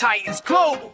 Titans Global.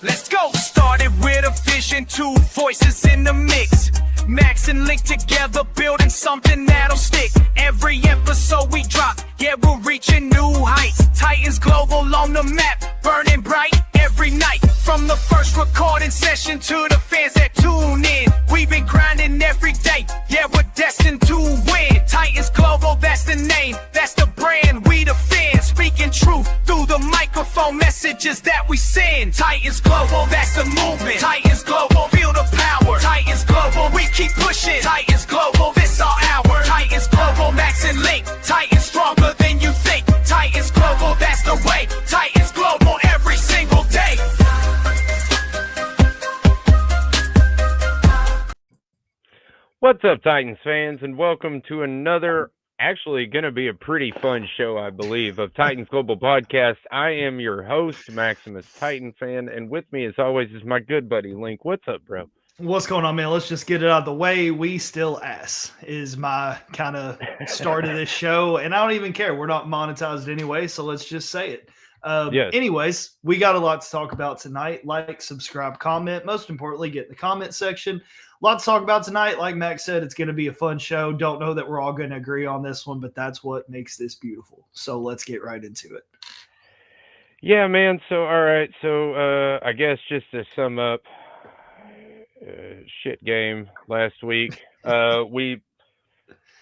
Let's go. Started with a vision, two voices in the mix. Max and Link together, building something that'll stick. Every episode we drop, yeah, we're reaching new heights. Titans Global on the map, burning bright every night. From the first recording session to the fans that tune in, we've been grinding every day, yeah, we're destined to win. Titans Global, that's the name, that's the brand, we the fans. Speaking truth through the microphone, messages that we send. Titans Global, that's the movement. Titans Global, feel the power. Titans Global, we keep pushing. Titans Global, this our hour. Titans Global, Max and Link. Titans stronger than you think. Titans Global, that's the way. Titans Global, every single day. What's up, Titans fans, and welcome to another, actually going to be a pretty fun show, I believe, of Titans Global Podcast. I am your host, Maximus Titan Fan, and with me, as always, is my good buddy, Link. What's up, bro? What's going on, man? Let's just get it out of the way. We still ass is my kind of start of this show, and I don't even care. We're not monetized anyway, so let's just say it. Yes. Anyways, we got a lot to talk about tonight. Like, subscribe, comment. Most importantly, get in the comment section. A lot to talk about tonight. Like Max said, it's going to be a fun show. Don't know that we're all going to agree on this one, but that's what makes this beautiful. So let's get right into it. Yeah, man. So, all right. So, I guess just to sum up, shit game last week.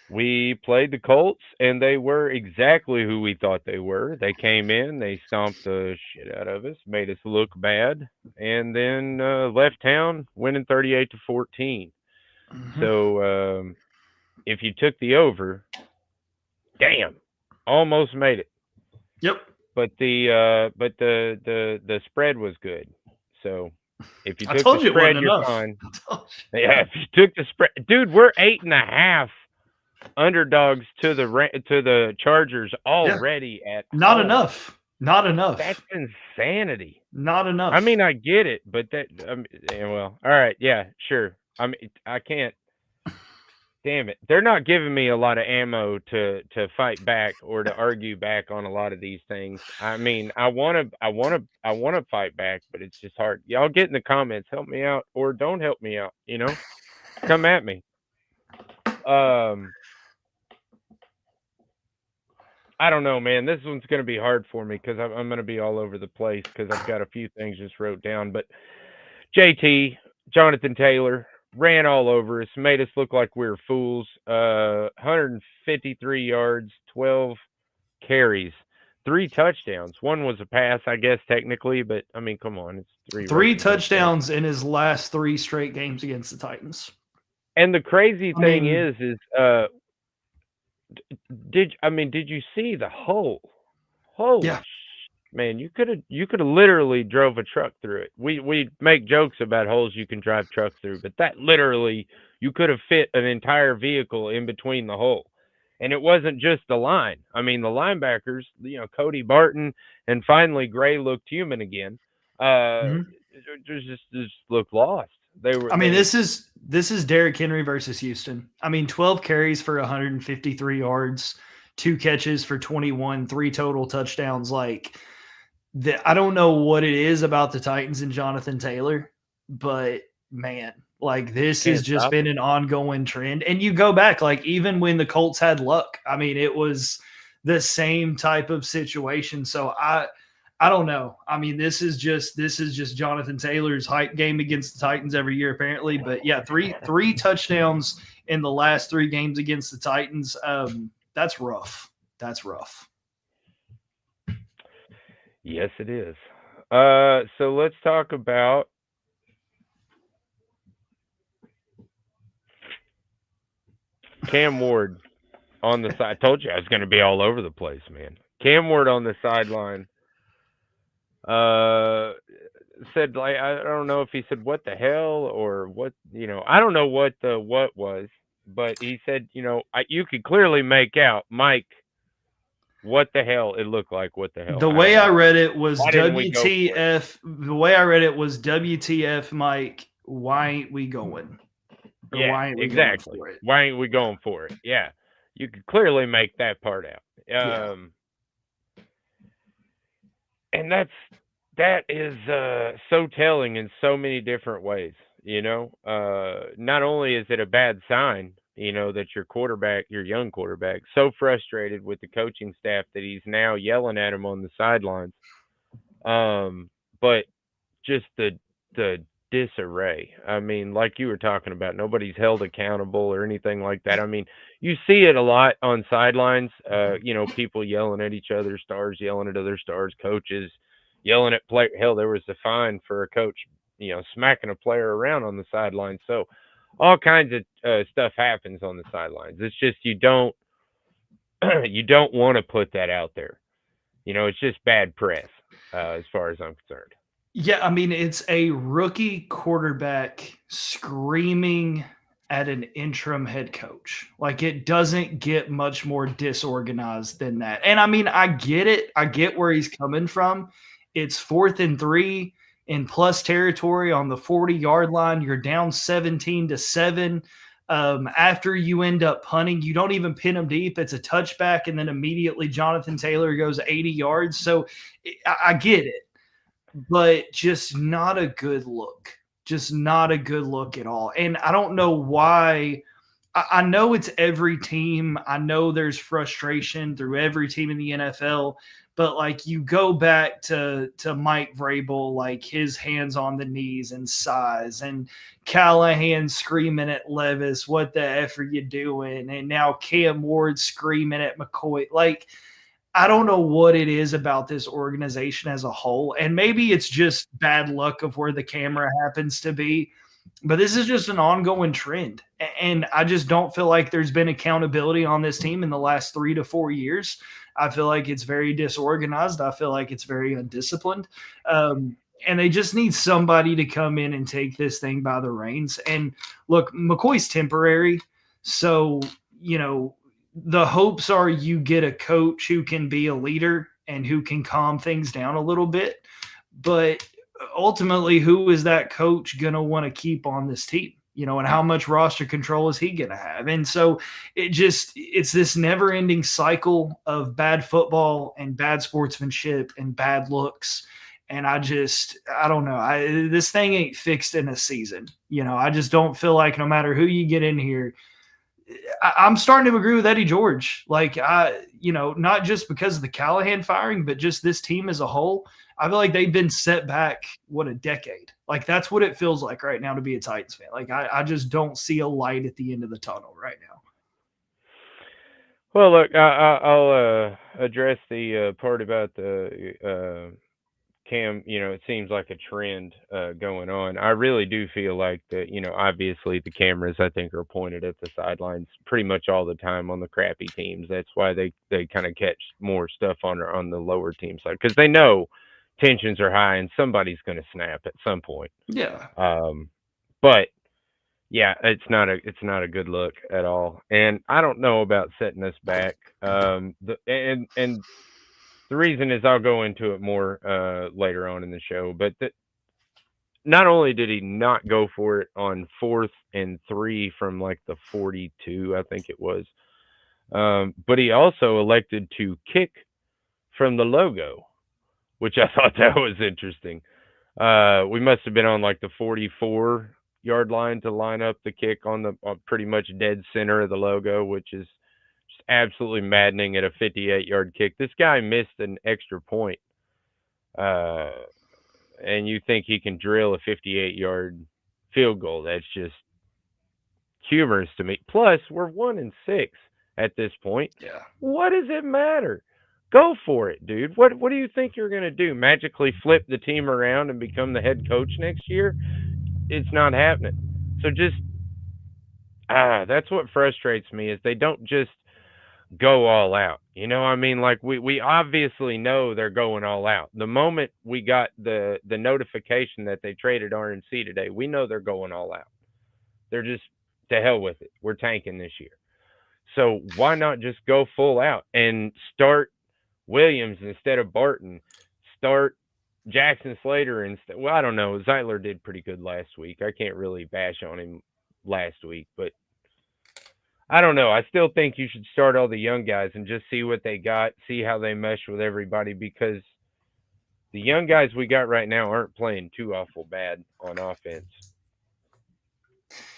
We played the Colts, and they were exactly who we thought they were. They came in, they stomped the shit out of us, made us look bad, and then left town, winning 38-14. Mm-hmm. So if you took the over, damn, almost made it. Yep. But the spread was good. So if you took the spread, you're fine. Yeah, if you took the spread, dude, we're 8.5 underdogs to the Chargers already. Not enough. That's insanity. Not enough. I mean, I get it, but well, all right, yeah, sure. I mean, I can't. Damn it, they're not giving me a lot of ammo to fight back or to argue back on a lot of these things. I mean, I want to fight back, but it's just hard. Y'all get in the comments, help me out or don't help me out. You know, come at me. I don't know, man. This one's going to be hard for me because I'm going to be all over the place because I've got a few things just wrote down. But JT, Jonathan Taylor, ran all over us, made us look like we were fools. 153 yards, 12 carries, 3 touchdowns. One was a pass, I guess, technically. But, I mean, come on. It's 3 touchdowns in his last 3 straight games against the Titans. And the crazy thing is did you see the hole? Holy yeah. Man, you could have literally drove a truck through it. We make jokes about holes you can drive trucks through, but that literally you could have fit an entire vehicle in between the hole. And it wasn't just the line. I mean, the linebackers, Cody Barton and finally Gray looked human again. Just looked lost. This is Derrick Henry versus Houston. I mean, 12 carries for 153 yards, 2 catches for 21, 3 total touchdowns. Like, I don't know what it is about the Titans and Jonathan Taylor, but man, like this has just been an ongoing trend. And you go back, like even when the Colts had luck, I mean, it was the same type of situation. So I don't know. I mean, this is just Jonathan Taylor's hype game against the Titans every year, apparently. But yeah, three touchdowns in the last 3 games against the Titans. That's rough. That's rough. Yes, it is. So let's talk about Cam Ward on the side. I told you I was going to be all over the place, man. Cam Ward on the sideline. Said, like, I don't know if he said what the hell or what, I don't know what the what was, but he said, you could clearly make out, Mike, what the hell it looked like. What the hell? The way I read it was WTF. The way I read it was WTF, Mike. Why ain't we going? Or yeah, why ain't we exactly. Going for it? Why ain't we going for it? Yeah, you could clearly make that part out. And that is so telling in so many different ways. Not only is it a bad sign, that your young quarterback, so frustrated with the coaching staff that he's now yelling at him on the sidelines. But just the disarray. I mean, like you were talking about, nobody's held accountable or anything like that. I mean, you see it a lot on sidelines. People yelling at each other, stars yelling at other stars, coaches yelling at play. Hell, there was a fine for a coach, smacking a player around on the sidelines. So all kinds of stuff happens on the sidelines. It's just you don't you don't want to put that out there. It's just bad press as far as I'm concerned. Yeah, I mean, it's a rookie quarterback screaming at an interim head coach. Like, it doesn't get much more disorganized than that. And I mean, I get it. I get where he's coming from. It's 4th and 3 in plus territory on the 40-yard line. You're down 17-7. After you end up punting, you don't even pin them deep. It's a touchback, and then immediately Jonathan Taylor goes 80 yards. So I get it, but just not a good look. Just not a good look at all. And I don't know why. I know it's every team. I know there's frustration through every team in the NFL, but like you go back to Mike Vrabel, like his hands on the knees and sighs, and Callahan screaming at Levis, "What the F are you doing?" And now Cam Ward screaming at McCoy. Like, I don't know what it is about this organization as a whole. And maybe it's just bad luck of where the camera happens to be, but this is just an ongoing trend. And I just don't feel like there's been accountability on this team in the last 3 to 4 years. I feel like it's very disorganized. I feel like it's very undisciplined. And they just need somebody to come in and take this thing by the reins. And look, McCoy's temporary. So, the hopes are you get a coach who can be a leader and who can calm things down a little bit. But ultimately, who is that coach going to want to keep on this team? And how much roster control is he going to have? And so it's this never ending cycle of bad football and bad sportsmanship and bad looks. And I don't know. This thing ain't fixed in a season. I just don't feel like no matter who you get in here, I'm starting to agree with Eddie George. Like, not just because of the Callahan firing, but just this team as a whole. I feel like they've been set back, a decade. Like, that's what it feels like right now to be a Titans fan. Like, I just don't see a light at the end of the tunnel right now. Well, look, I'll address the part about the Cam. It seems like a trend going on. I really do feel like that. Obviously the cameras I think are pointed at the sidelines pretty much all the time on the crappy teams. That's why they kind of catch more stuff on the lower team side because they know tensions are high and somebody's going to snap at some point. Yeah. But yeah, it's not a good look at all. And I don't know about setting us back. And the reason is I'll go into it more later on in the show. But not only did he not go for it on 4th and 3 from like the 42, I think it was, but he also elected to kick from the logo, which I thought that was interesting. We must have been on like the 44-yard line to line up the kick on pretty much dead center of the logo, which is just absolutely maddening at a 58-yard kick. This guy missed an extra point. And you think he can drill a 58-yard field goal. That's just humorous to me. Plus, we're 1-6 at this point. Yeah. What does it matter? Go for it, dude. What do you think you're going to do? Magically flip the team around and become the head coach next year? It's not happening. So just that's what frustrates me is they don't just go all out. Like we obviously know they're going all out. The moment we got the notification that they traded RNC today, we know they're going all out. They're just to hell with it. We're tanking this year. So why not just go full out and start Williams instead of Barton? Start Jackson Slater instead. Well, I don't know. Zeitler did pretty good last week. I can't really bash on him last week, but I don't know. I still think you should start all the young guys and just see what they got, see how they mesh with everybody because the young guys we got right now aren't playing too awful bad on offense.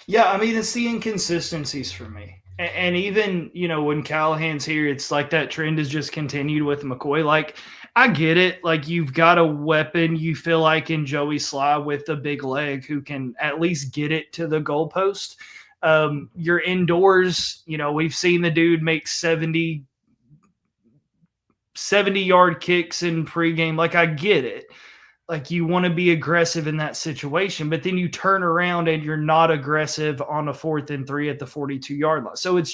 Yeah, I mean, it's the inconsistencies for me. And even, when Callahan's here, it's like that trend has just continued with McCoy. Like, I get it. Like, you've got a weapon, you feel like, in Joey Sly with a big leg who can at least get it to the goalpost. You're indoors. We've seen the dude make 70-yard kicks in pregame. Like, I get it. Like, you want to be aggressive in that situation, but then you turn around and you're not aggressive on a 4th and 3 at the 42-yard line. So it's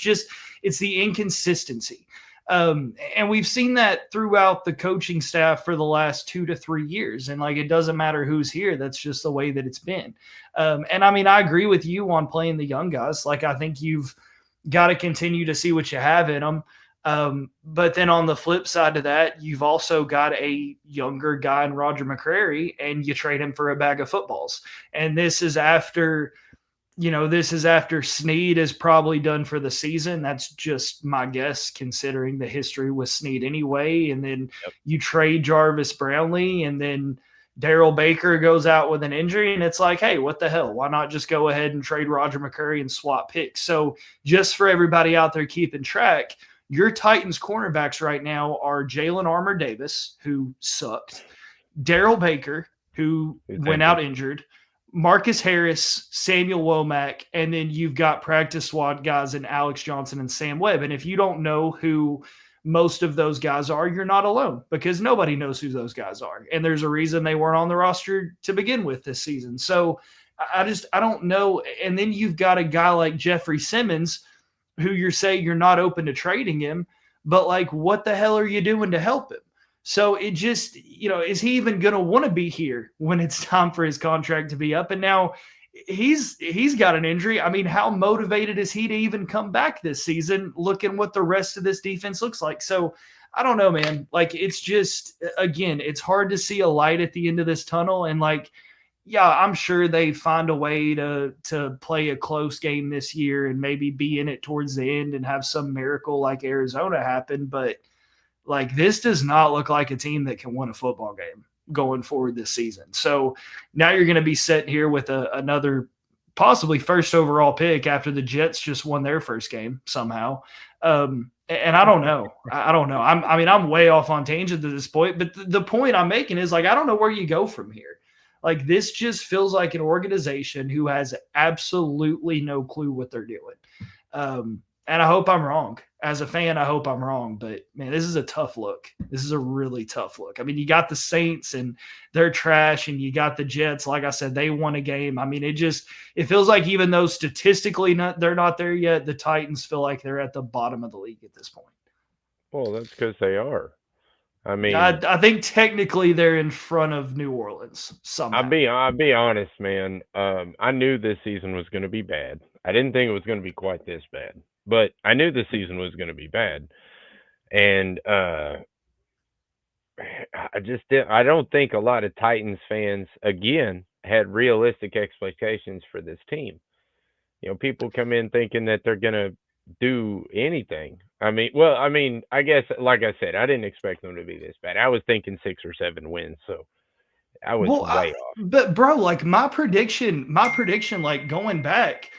the inconsistency. And we've seen that throughout the coaching staff for the last 2 to 3 years. And like, it doesn't matter who's here. That's just the way that it's been. And I mean, I agree with you on playing the young guys. Like, I think you've got to continue to see what you have in them. But then on the flip side of that, you've also got a younger guy in Roger McCrary, and you trade him for a bag of footballs. And this is after Snead is probably done for the season. That's just my guess, considering the history with Snead anyway. And then you trade Jarvis Brownlee, and then Daryl Baker goes out with an injury, and it's like, hey, what the hell? Why not just go ahead and trade Roger McCrary and swap picks? So just for everybody out there keeping track, your Titans cornerbacks right now are Jalen Armour-Davis, who sucked, Daryl Baker, who went out injured, Marcus Harris, Samuel Womack, and then you've got practice squad guys in Alex Johnson and Sam Webb. And if you don't know who most of those guys are, you're not alone, because nobody knows who those guys are. And there's a reason they weren't on the roster to begin with this season. So I don't know. And then you've got a guy like Jeffrey Simmons, who you're saying you're not open to trading him, but like, what the hell are you doing to help him? So it just, is he even going to want to be here when it's time for his contract to be up? And now he's got an injury. I mean, how motivated is he to even come back this season, looking what the rest of this defense looks like? So I don't know, man. Like, it's just, again, it's hard to see a light at the end of this tunnel. And like, yeah, I'm sure they find a way to play a close game this year and maybe be in it towards the end and have some miracle like Arizona happen. But like, this does not look like a team that can win a football game going forward this season. So now you're going to be sitting here with another possibly first overall pick after the Jets just won their first game somehow. And I don't know. I don't know. I'm way off on tangent at this point, but the point I'm making is, like, I don't know where you go from here. Like, this just feels like an organization who has absolutely no clue what they're doing. And I hope I'm wrong. As a fan, I hope I'm wrong. But, man, this is a tough look. This is a really tough look. I mean, you got the Saints, and they're trash, and you got the Jets. Like I said, they won a game. I mean, it feels like, even though statistically they're not there yet, the Titans feel like they're at the bottom of the league at this point. Well, that's because they are. I mean, I think technically they're in front of New Orleans somehow. I'll be honest, man. I knew this season was going to be bad. I didn't think it was going to be quite this bad, but I knew this season was going to be bad. And I don't think a lot of Titans fans, again, had realistic expectations for this team. People come in thinking that they're going to do anything. I guess, like I said, I didn't expect them to be this bad. I was thinking 6 or 7 wins, so I was way off. But bro, like, my prediction, like, going back,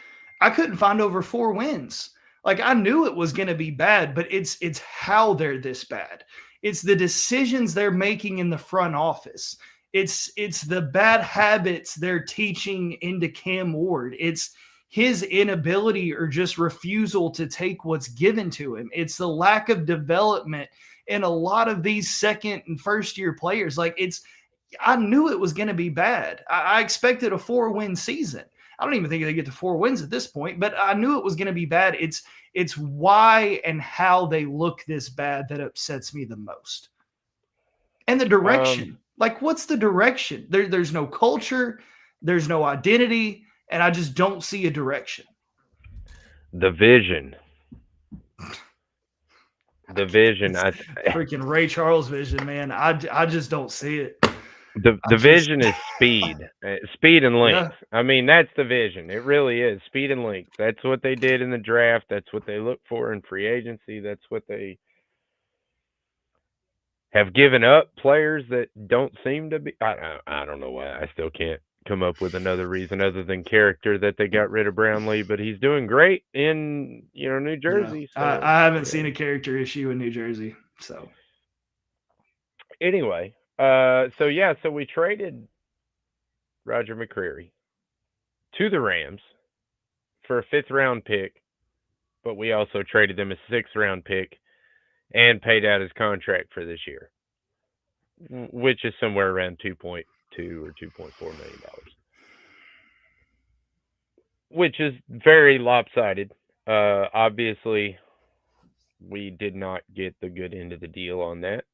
I couldn't find over 4 wins. Like, I knew it was going to be bad, but it's how they're this bad. It's the decisions they're making in the front office. It's the bad habits they're teaching into Cam Ward. It's his inability or just refusal to take what's given to him. It's the lack of development in a lot of these second and first year players. Like, I knew it was going to be bad. I expected a 4-win season. I don't even think they get to 4 wins at this point, but I knew it was going to be bad. It's why and how they look this bad that upsets me the most. And the direction. Like, what's the direction? There's no culture. There's no identity. And I just don't see a direction. The vision. The vision. Freaking Ray Charles vision, man. I just don't see it. The vision is speed. Speed and length. Yeah. I mean, that's the vision. It really is. Speed and length. That's what they did in the draft. That's what they look for in free agency. That's what they have given up players that don't seem to be. I don't know why. I still can't come up with another reason other than character that they got rid of Brownlee, but he's doing great in New Jersey. So I haven't seen a character issue in New Jersey. So anyway, so we traded Roger McCreary to the Rams for a 5th-round pick, but we also traded them a 6th-round pick and paid out his contract for this year, which is somewhere around $2.2 or $2.4 million, which is very lopsided. Obviously, we did not get the good end of the deal on that,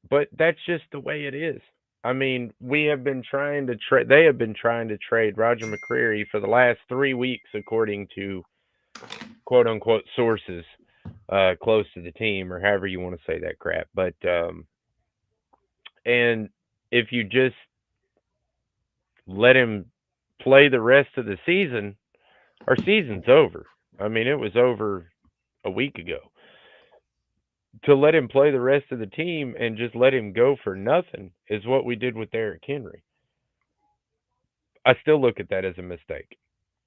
but that's just the way it is. I mean, we have been trying to trade. They have been trying to trade Roger McCreary for the last 3 weeks, according to quote unquote sources close to the team, or however you want to say that crap. But and if you just let him play the rest of the season, our season's over. I mean, it was over a week ago. To let him play the rest of the team and just let him go for nothing is what we did with Derrick Henry. I still look at that as a mistake.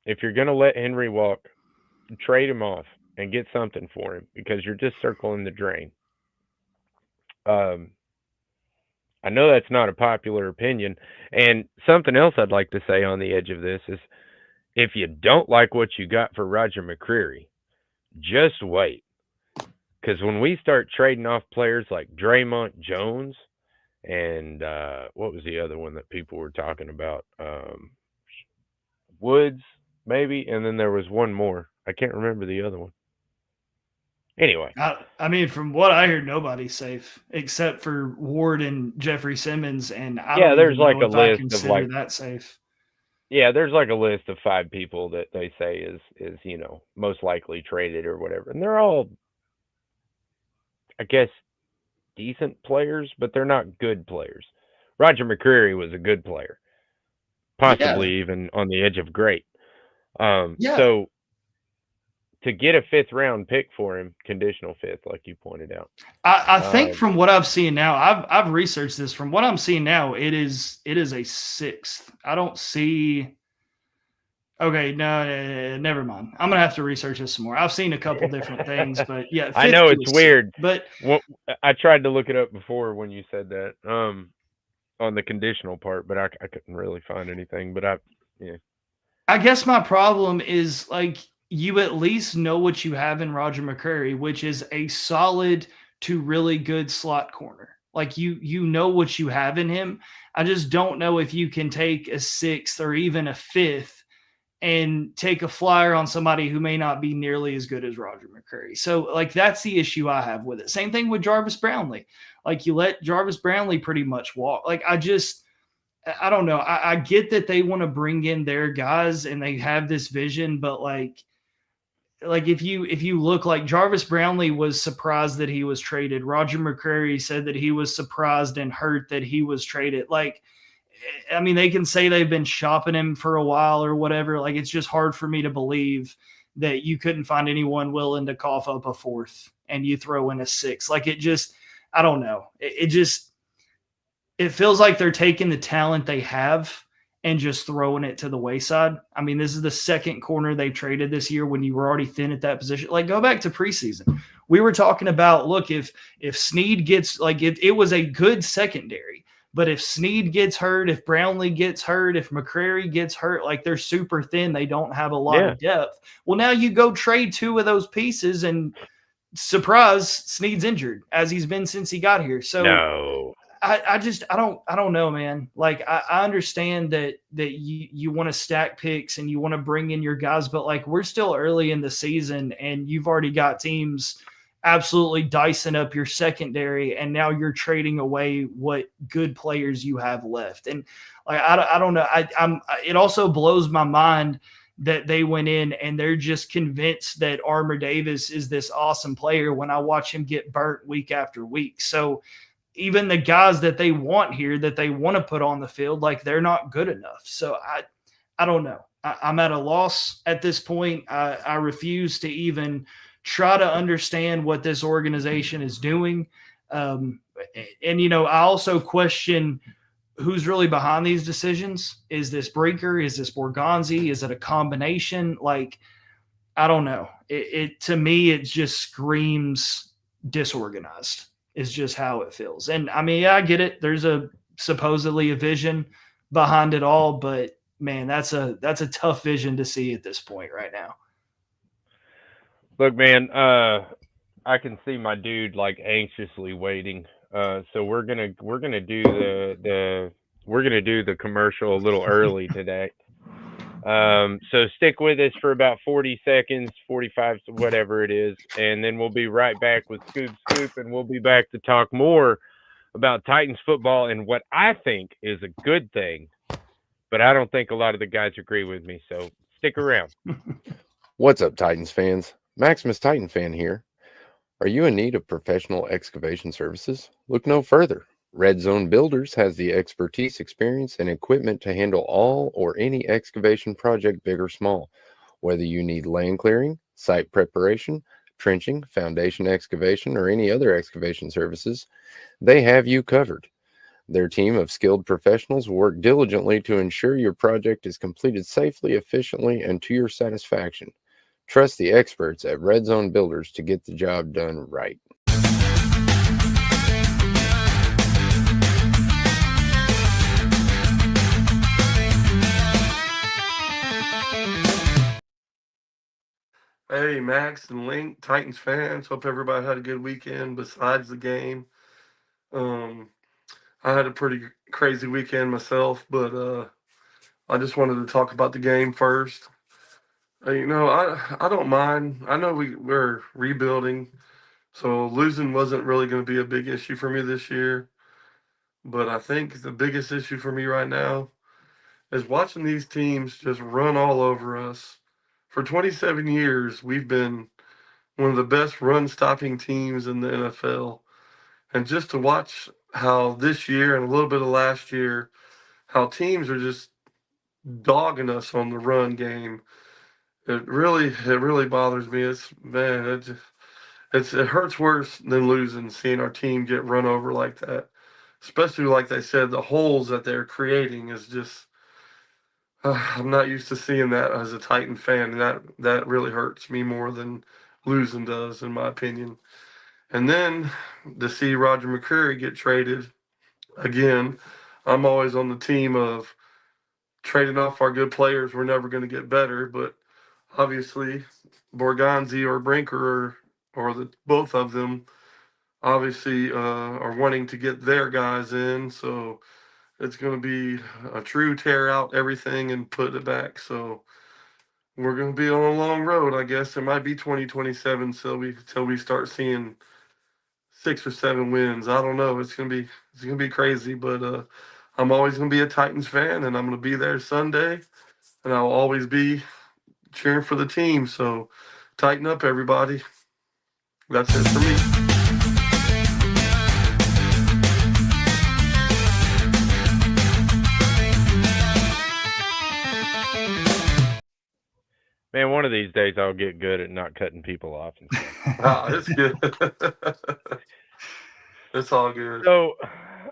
If you're going to let Henry walk, trade him off and get something for him, because you're just circling the drain. I know that's not a popular opinion. And something else I'd like to say on the edge of this is, if you don't like what you got for Roger McCreary, just wait. Because when we start trading off players like Draymond Jones and what was the other one that people were talking about? Woods, maybe, and then there was one more. I can't remember the other one. Anyway. I mean, from what I hear, nobody's safe except for Ward and Jeffrey Simmons, and I don't there's even like know a if I list consider of like that safe. Yeah, there's like a list of 5 people that they say is most likely traded or whatever. And they're all, I guess, decent players, but they're not good players. Roger McCreary was a good player, possibly even on the edge of great. So to get a 5th-round pick for him, conditional 5th, like you pointed out. I think from what I've seen now, I've researched this. From what I'm seeing now, it is a 6th. I don't see. Okay, no, never mind. I'm gonna have to research this some more. I've seen a couple different things, but yeah, I know it's weird, but I tried to look it up before when you said that on the conditional part, but I couldn't really find anything. But I guess my problem is, like, you at least know what you have in Roger McCreary, which is a solid to really good slot corner. Like, you know what you have in him. I just don't know if you can take a 6th or even a 5th and take a flyer on somebody who may not be nearly as good as Roger McCreary. So, like, that's the issue I have with it. Same thing with Jarvis Brownlee. Like, you let Jarvis Brownlee pretty much walk. Like, I don't know. I get that they want to bring in their guys and they have this vision, but like if you look, like, Jarvis Brownlee was surprised that he was traded. Roger McCreary said that he was surprised and hurt that he was traded. Like, I mean, they can say they've been shopping him for a while or whatever. Like, it's just hard for me to believe that you couldn't find anyone willing to cough up a 4th and you throw in a 6th. Like, it just, I don't know. It feels like they're taking the talent they have and just throwing it to the wayside. I mean, this is the 2nd corner they've traded this year when you were already thin at that position. Like, go back to preseason. We were talking about, look, if Snead gets, like, it was a good secondary. But if Snead gets hurt, if Brownlee gets hurt, if McCreary gets hurt, like, they're super thin. They don't have a lot of depth. Well, now you go trade 2 of those pieces and surprise, Snead's injured, as he's been since he got here. So no. I don't know, man. Like, I understand that you want to stack picks and you want to bring in your guys, but, like, we're still early in the season and you've already got teams absolutely dicing up your secondary, and now you're trading away what good players you have left. And, like, I don't know. It also blows my mind that they went in and they're just convinced that Armour Davis is this awesome player when I watch him get burnt week after week. So even the guys that they want here, that they want to put on the field, like, they're not good enough. So I don't know. I'm at a loss at this point. I refuse to even try to understand what this organization is doing. And I also question who's really behind these decisions. Is this Brinker? Is this Borgonzi? Is it a combination? Like, I don't know. It to me, it just screams disorganized. Is just how it feels. And I mean, I get it. There's supposedly a vision behind it all, but man, that's a tough vision to see at this point right now. Look, man, I can see my dude like anxiously waiting. So we're gonna do the commercial a little early today. So stick with us for about 40 seconds, 45, whatever it is, and then we'll be right back with Scoop, and we'll be back to talk more about Titans football and what I think is a good thing, but I don't think a lot of the guys agree with me. So stick around. What's up, Titans fans? Maximus Titan fan here. Are you in need of professional excavation services? Look no further. Red Zone Builders has the expertise, experience, and equipment to handle all or any excavation project, big or small. Whether you need land clearing, site preparation, trenching, foundation excavation, or any other excavation services, they have you covered. Their team of skilled professionals work diligently to ensure your project is completed safely, efficiently, and to your satisfaction. Trust the experts at Red Zone Builders to get the job done right. Hey, Max and Link, Titans fans. Hope everybody had a good weekend besides the game. I had a pretty crazy weekend myself, but I just wanted to talk about the game first. I don't mind. I know we're rebuilding, so losing wasn't really going to be a big issue for me this year. But I think the biggest issue for me right now is watching these teams just run all over us. For 27 years, we've been one of the best run-stopping teams in the NFL. And just to watch how this year and a little bit of last year, how teams are just dogging us on the run game, it really bothers me. It hurts worse than losing, seeing our team get run over like that. Especially like they said, the holes that they're creating is just. I'm not used to seeing that as a Titan fan, and that really hurts me more than losing does, in my opinion. And then to see Roger McCreary get traded again, I'm always on the team of trading off our good players. We're never going to get better, but obviously Borgonzi or Brinker or both of them obviously are wanting to get their guys in, so it's going to be a true tear out everything and put it back. So we're going to be on a long road, I guess. It might be 2027 till we start seeing 6 or 7 wins. I don't know. It's gonna be crazy, but I'm always gonna be a Titans fan, and I'm gonna be there Sunday, and I'll always be cheering for the team. So tighten up, everybody. That's it for me. Man, one of these days I'll get good at not cutting people off. It's good. It's all good. So,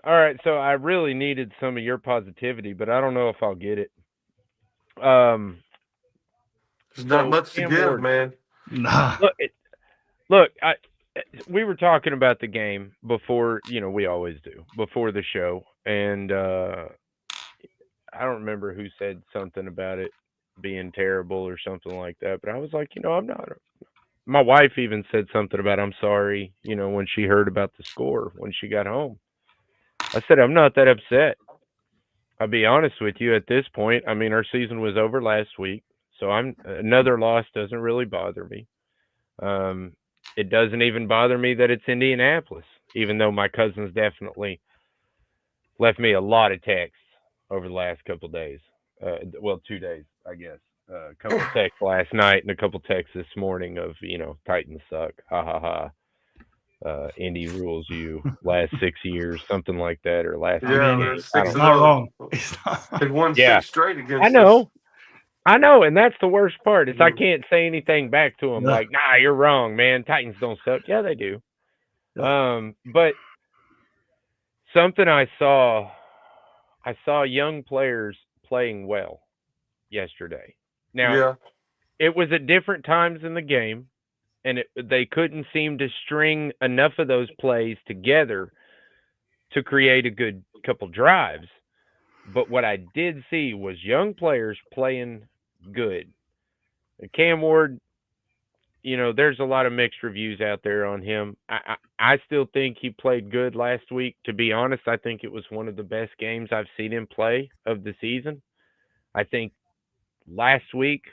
all right. So I really needed some of your positivity, but I don't know if I'll get it. There's not so much to Cam give, Ward- man. Nah. Look, we were talking about the game before, we always do, before the show. And I don't remember who said something about it being terrible or something like that, but I was like, I'm not. My wife even said something about I'm sorry, when she heard about the score when she got home. I said I'm not that upset. I'll be honest with you at this point. I mean, our season was over last week, so another loss doesn't really bother me. It doesn't even bother me that it's Indianapolis, even though my cousins definitely left me a lot of texts over the last couple of days. 2 days, I guess. A couple texts last night and a couple texts this morning of, Titans suck. Ha ha ha. Indy rules you last 6 years, something like that, or last. Yeah, mean, they're it's 6-0. not wrong. They've won Yeah. 6 straight against I know. us. I know, and that's the worst part. Is I Mhm. can't say anything back to them Yeah. like, "Nah, you're wrong, man. Titans don't suck." Yeah, they do. Yeah. But something I saw young players playing well yesterday. Now, Yeah. it was at different times in the game, and they couldn't seem to string enough of those plays together to create a good couple drives. But what I did see was young players playing good. Cam Ward, there's a lot of mixed reviews out there on him. I still think he played good last week. To be honest, I think it was one of the best games I've seen him play of the season. I think last week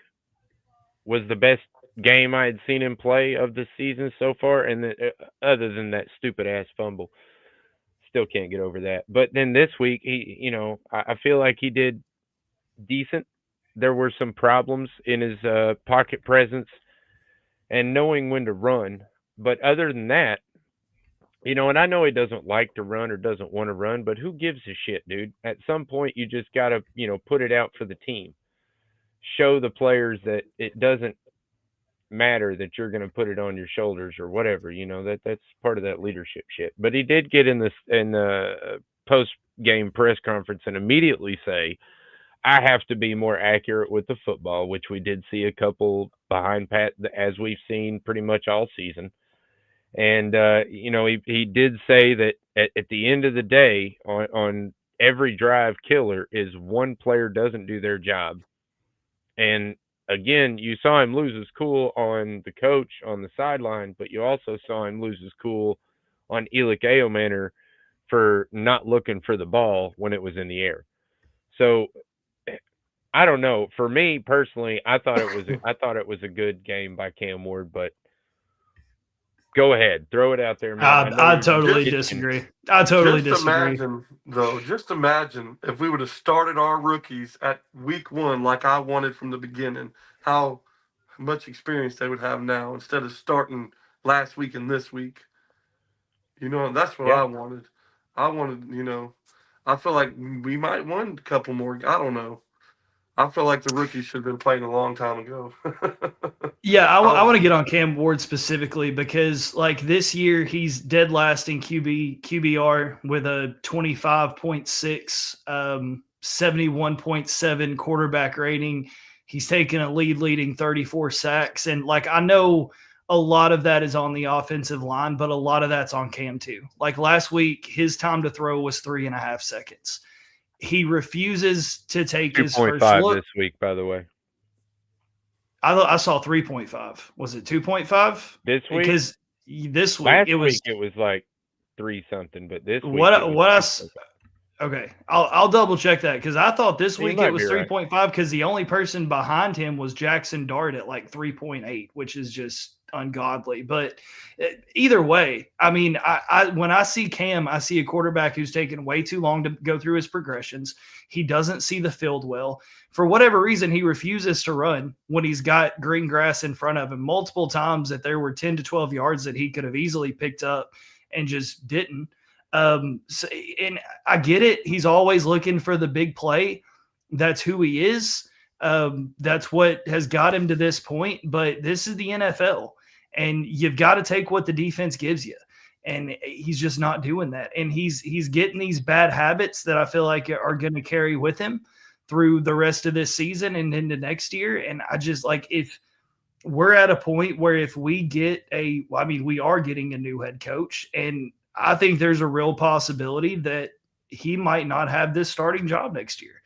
was the best game I had seen him play of the season so far, and other than that stupid ass fumble, still can't get over that. But then this week, I feel like he did decent. There were some problems in his pocket presence and knowing when to run. But other than that, and I know he doesn't like to run or doesn't want to run, but who gives a shit, dude? At some point, you just got to, put it out for the team. Show the players that it doesn't matter that you're going to put it on your shoulders or whatever. That's part of that leadership shit. But he did get in the post game press conference and immediately say, I have to be more accurate with the football, which we did see a couple behind Pat, as we've seen pretty much all season. And he did say that at the end of the day, on every drive killer is one player doesn't do their job. And again, you saw him lose his cool on the coach on the sideline, but you also saw him lose his cool on Elik Eomanor for not looking for the ball when it was in the air. So I don't know. For me personally, I thought it was a good game by Cam Ward, but go ahead, throw it out there, man. I totally disagree. I totally disagree. Just imagine if we would have started our rookies at week 1 like I wanted from the beginning, how much experience they would have now instead of starting last week and this week. That's what I wanted. I I feel like we might win a couple more. I don't know. I feel like the rookies should have been playing a long time ago. Yeah, I want to get on Cam Ward specifically because, like, this year he's dead last in QBR with a 25.6, 71.7 quarterback rating. He's taken a leading 34 sacks. And, like, I know a lot of that is on the offensive line, but a lot of that's on Cam too. Like last week, his time to throw was 3.5 seconds. He refuses to take his first look. This week, by the way. I saw 3.5. Was it 2.5? This week? Because this week it was like 3 something, but this week okay, I'll double check that because I thought this week it was 3.5 because the only person behind him was Jackson Dart at like 3.8, which is just ungodly. But either way, I mean, I when I see Cam, I see a quarterback who's taken way too long to go through his progressions. He doesn't see the field well. For whatever reason, he refuses to run when he's got green grass in front of him multiple times that there were 10 to 12 yards that he could have easily picked up and just didn't. And I get it. He's always looking for the big play. That's who he is. That's what has got him to this point. But this is the NFL, and you've got to take what the defense gives you. And he's just not doing that. And he's getting these bad habits that I feel like are going to carry with him through the rest of this season and into next year. And I just like, if we're at a point where if we get we are getting a new head coach, and I think there's a real possibility that he might not have this starting job next year.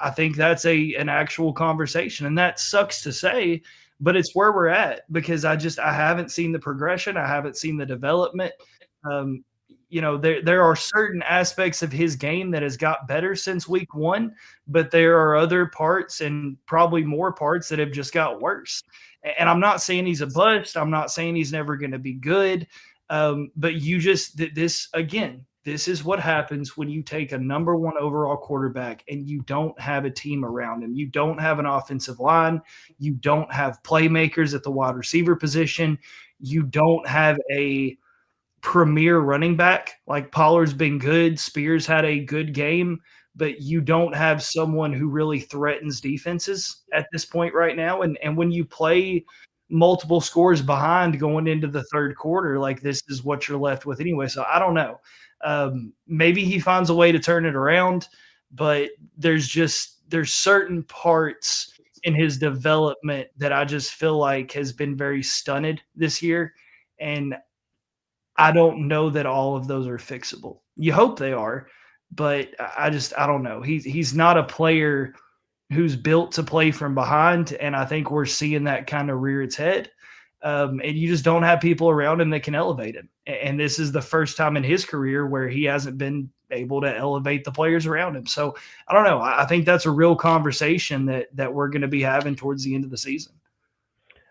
I think that's an actual conversation, and that sucks to say, but it's where we're at because I haven't seen the progression. I haven't seen the development. There are certain aspects of his game that has got better since week 1, but there are other parts and probably more parts that have just got worse. And I'm not saying he's a bust. I'm not saying he's never going to be good. But this is what happens when you take a number 1 overall quarterback and you don't have a team around him. You don't have an offensive line. You don't have playmakers at the wide receiver position. You don't have a premier running back. Like Pollard's been good. Spears had a good game, but you don't have someone who really threatens defenses at this point right now. And when you play multiple scores behind going into the third quarter. Like, this is what you're left with anyway. So I don't know. Maybe he finds a way to turn it around, but there's certain parts in his development that I just feel like has been very stunted this year. And I don't know that all of those are fixable. You hope they are, but I don't know. He's not a player who's built to play from behind, and I think we're seeing that kind of rear its head. And you just don't have people around him that can elevate him. And this is the first time in his career where he hasn't been able to elevate the players around him. So I don't know. I think that's a real conversation that we're going to be having towards the end of the season.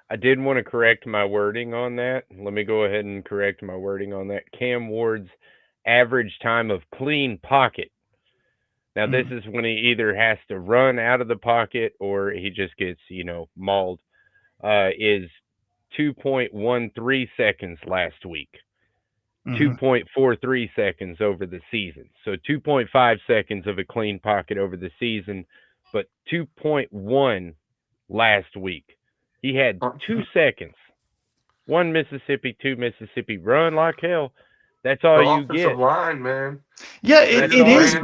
I did want to correct my wording on that. Let me go ahead and correct my wording on that. Cam Ward's average time of clean pocket. Now, this is when he either has to run out of the pocket or he just gets, mauled, is 2.13 seconds last week. 2.43 seconds over the season. So 2.5 seconds of a clean pocket over the season, but 2.1 last week. He had 2 seconds. 1 Mississippi, 2 Mississippi. Run like hell. That's all The you offensive get. line, man. Yeah, it is.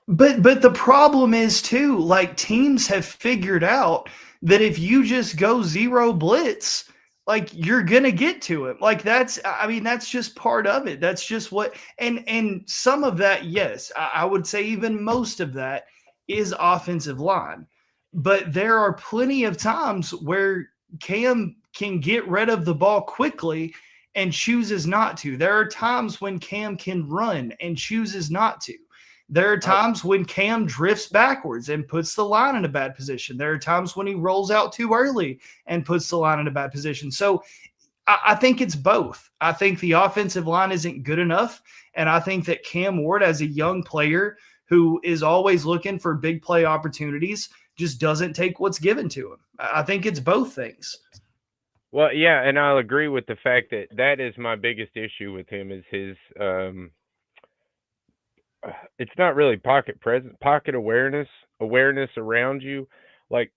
But the problem is too, like, teams have figured out that if you just go zero blitz, like, you're gonna get to him. Like, that's just part of it. That's just what, and some of that, yes, I would say even most of that is offensive line. But there are plenty of times where Cam can get rid of the ball quickly and chooses not to. There are times when Cam can run and chooses not to. There are times when Cam drifts backwards and puts the line in a bad position. There are times when he rolls out too early and puts the line in a bad position. So I think it's both. I think the offensive line isn't good enough, and I think that Cam Ward, as a young player who is always looking for big play opportunities, just doesn't take what's given to him. I think it's both things. Well, yeah, and I'll agree with the fact that is my biggest issue with him is his it's not really pocket awareness around you. Like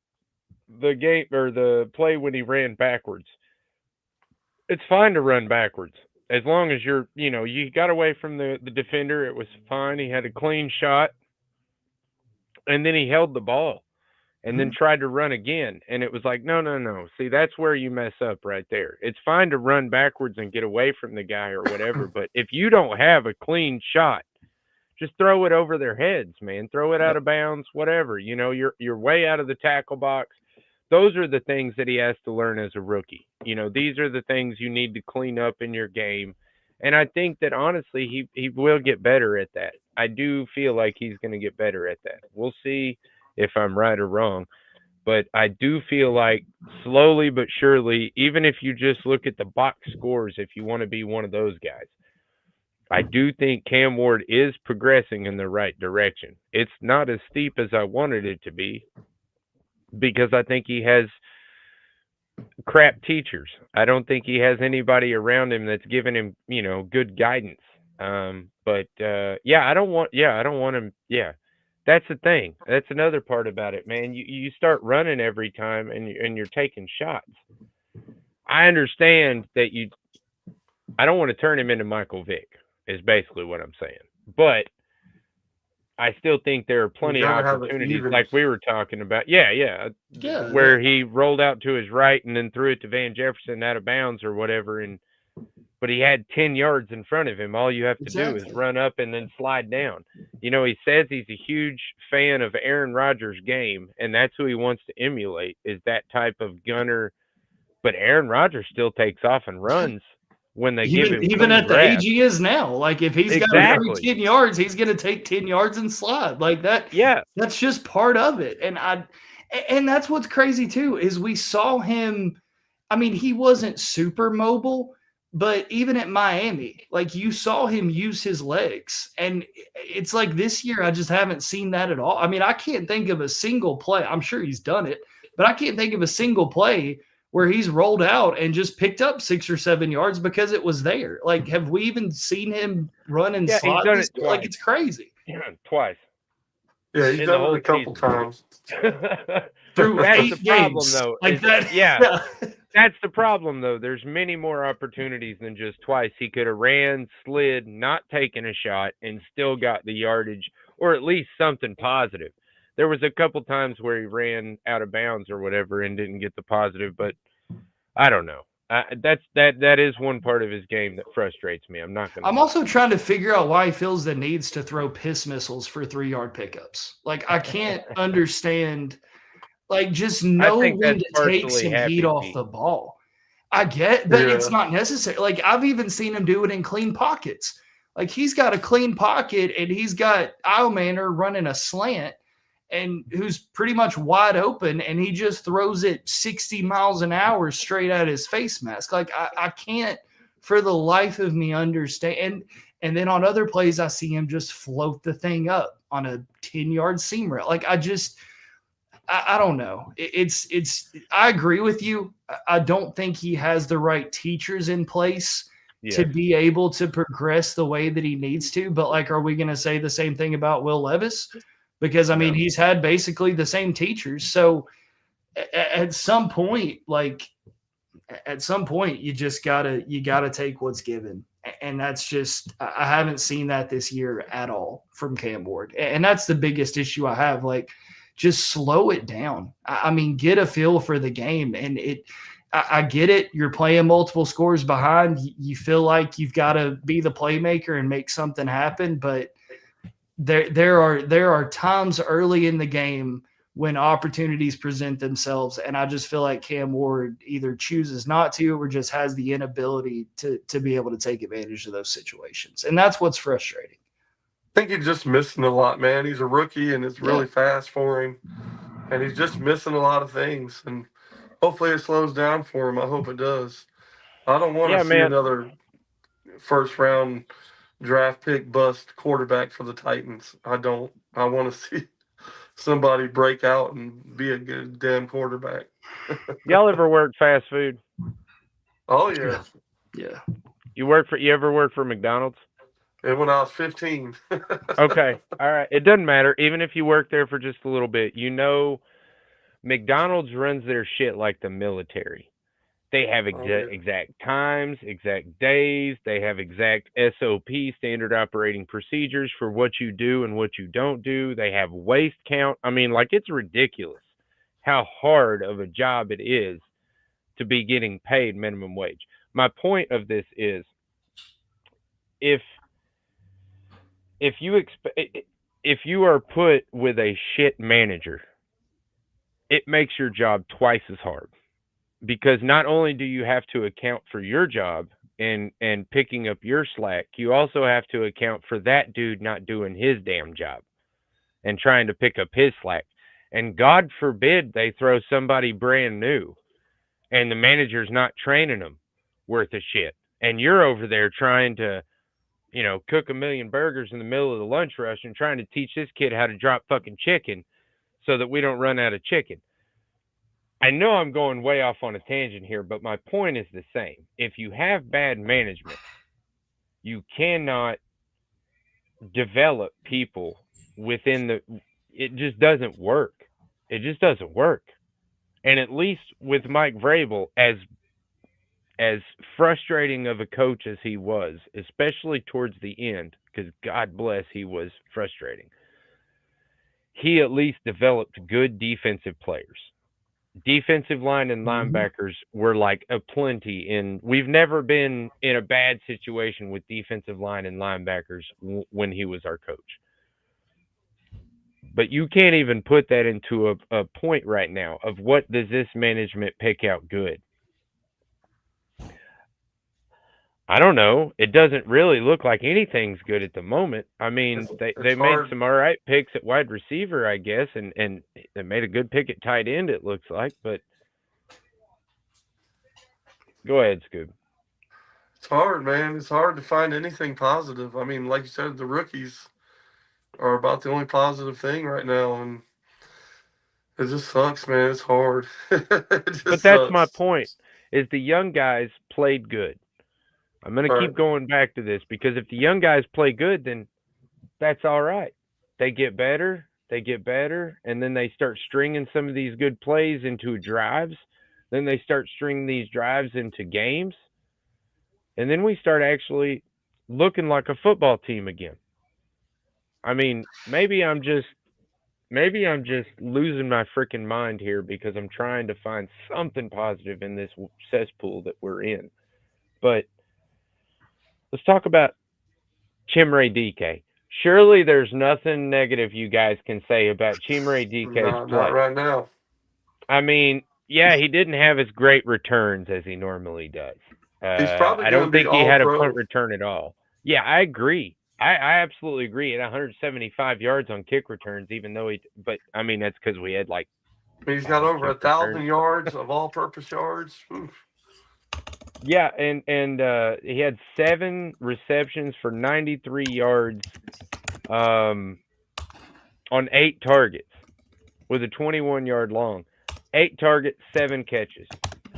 the game or the play when he ran backwards. It's fine to run backwards as long as you got away from the defender. It was fine. He had a clean shot, and then he held the ball and then tried to run again. And it was like, no. See, that's where you mess up right there. It's fine to run backwards and get away from the guy or whatever, but if you don't have a clean shot, just throw it over their heads, man. Throw it out of bounds, whatever. You're way out of the tackle box. Those are the things that he has to learn as a rookie. These are the things you need to clean up in your game. And I think that, honestly, he will get better at that. I do feel like he's going to get better at that. We'll see if I'm right or wrong. But I do feel like slowly but surely, even if you just look at the box scores, if you want to be one of those guys, I do think Cam Ward is progressing in the right direction. It's not as steep as I wanted it to be because I think he has crap teachers. I don't think he has anybody around him that's giving him, good guidance. I don't want him. Yeah, that's the thing. That's another part about it, man. You start running every time and you're taking shots. I understand that I don't want to turn him into Michael Vick, is basically what I'm saying. But I still think there are plenty of opportunities like we were talking about. Yeah. Where he rolled out to his right and then threw it to Van Jefferson out of bounds or whatever. But he had 10 yards in front of him. All you have to do is run up and then slide down. He says he's a huge fan of Aaron Rodgers' game, and that's who he wants to emulate, is that type of gunner. But Aaron Rodgers still takes off and runs when they give him even at the age he is now. Like, if he's got to carry 10 yards, he's going to take 10 yards and slide like that. Yeah, that's just part of it. And that's what's crazy too, is we saw him. I mean, he wasn't super mobile, but even at Miami, like, you saw him use his legs. And it's like this year, I just haven't seen that at all. I mean, I can't think of a single play. I'm sure he's done it, but I can't think of a single play where he's rolled out and just picked up 6 or 7 yards because it was there. Like, have we even seen him run and slide? Like, it's crazy. Yeah, twice. Yeah, he's done it a couple times. Through 8 games. Problem, though. Like that. Yeah. That's the problem, though. There's many more opportunities than just twice. He could have ran, slid, not taken a shot, and still got the yardage, or at least something positive. There was a couple times where he ran out of bounds or whatever and didn't get the positive, but I don't know. That is one part of his game that frustrates me. I'm not gonna. I'm also trying to figure out why he feels the needs to throw piss missiles for 3-yard pickups. Like, I can't understand. Like, just know think when that's to take partially some happy heat off feet. the ball. I get, but it's Yeah. not necessary. Like, I've even seen him do it in clean pockets. Like, he's got a clean pocket and he's got Eilmaner running a slant and who's pretty much wide open, and he just throws it 60 miles an hour straight at his face mask. Like, I can't for the life of me understand. And then on other plays, I see him just float the thing up on a 10-yard seam route. Like, I don't know. I agree with you. I don't think he has the right teachers in place to Yes. be able to progress the way that he needs to. But, like, are we going to say the same thing about Will Levis? Because, I mean, No. he's had basically the same teachers. So at some point, you just gotta take what's given. And that's just, I haven't seen that this year at all from Cam Ward. And that's the biggest issue I have. Like, just slow it down. I mean, get a feel for the game. And I get it. You're playing multiple scores behind. You feel like you've got to be the playmaker and make something happen. But there are times early in the game when opportunities present themselves, and I just feel like Cam Ward either chooses not to or just has the inability to be able to take advantage of those situations, and that's what's frustrating. I think he's just missing a lot, man. He's a rookie, and it's really Yeah. fast for him, and he's just missing a lot of things. And hopefully, it slows down for him. I hope it does. I don't want to Yeah, see man. another first round draft pick bust quarterback for the Titans. I don't. I want to see somebody break out and be a good damn quarterback. Y'all ever work fast food? Oh yeah. Yeah. You ever work for McDonald's? And when I was 15. Okay. All right. It doesn't matter. Even if you work there for just a little bit, McDonald's runs their shit like the military. They have Oh, yeah. exact times, exact days. They have exact SOP, standard operating procedures, for what you do and what you don't do. They have waste count. I mean, like, it's ridiculous how hard of a job it is to be getting paid minimum wage. My point of this is, if you are put with a shit manager, it makes your job twice as hard, because not only do you have to account for your job and picking up your slack, you also have to account for that dude not doing his damn job and trying to pick up his slack. And God forbid they throw somebody brand new and the manager's not training them worth of shit, and you're over there trying to, cook a million burgers in the middle of the lunch rush and trying to teach this kid how to drop fucking chicken so that we don't run out of chicken. I know I'm going way off on a tangent here, but my point is the same. If you have bad management, you cannot develop people it just doesn't work. It just doesn't work. And at least with Mike Vrabel, as frustrating of a coach as he was, especially towards the end, because God bless, he was frustrating, he at least developed good defensive players. Defensive line and linebackers were like aplenty. We've never been in a bad situation with defensive line and linebackers when he was our coach. But you can't even put that into a point right now of what does this management pick out good. I don't know. It doesn't really look like anything's good at the moment. I mean, they made hard. some all right picks at wide receiver, I guess, and they made a good pick at tight end, it looks like. But go ahead, Scoob. It's hard, man. It's hard to find anything positive. I mean, like you said, the rookies are about the only positive thing right now, and it just sucks, man. It's hard. It just But that's my sucks. point, is the young guys played good. I'm going to Right. keep going back to this, because if the young guys play good, then that's all right. They get better, and then they start stringing some of these good plays into drives. Then they start stringing these drives into games. And then we start actually looking like a football team again. I mean, maybe I'm just losing my freaking mind here because I'm trying to find something positive in this cesspool that we're in. But let's talk about Chimere DK. Surely there's nothing negative you guys can say about Chimere DK's play. Not right now. I mean, yeah, he didn't have as great returns as he normally does. He's probably I going don't to be think he had a all-pro. punt return at all. Yeah, I agree. I absolutely agree. At 175 yards on kick returns, even though but I mean that's because we had like. He's got over 1,000 returns. yards of all-purpose yards. Oof. Yeah, and he had 7 receptions for 93 yards, on 8 targets, with a 21-yard long. 8 targets, 7 catches.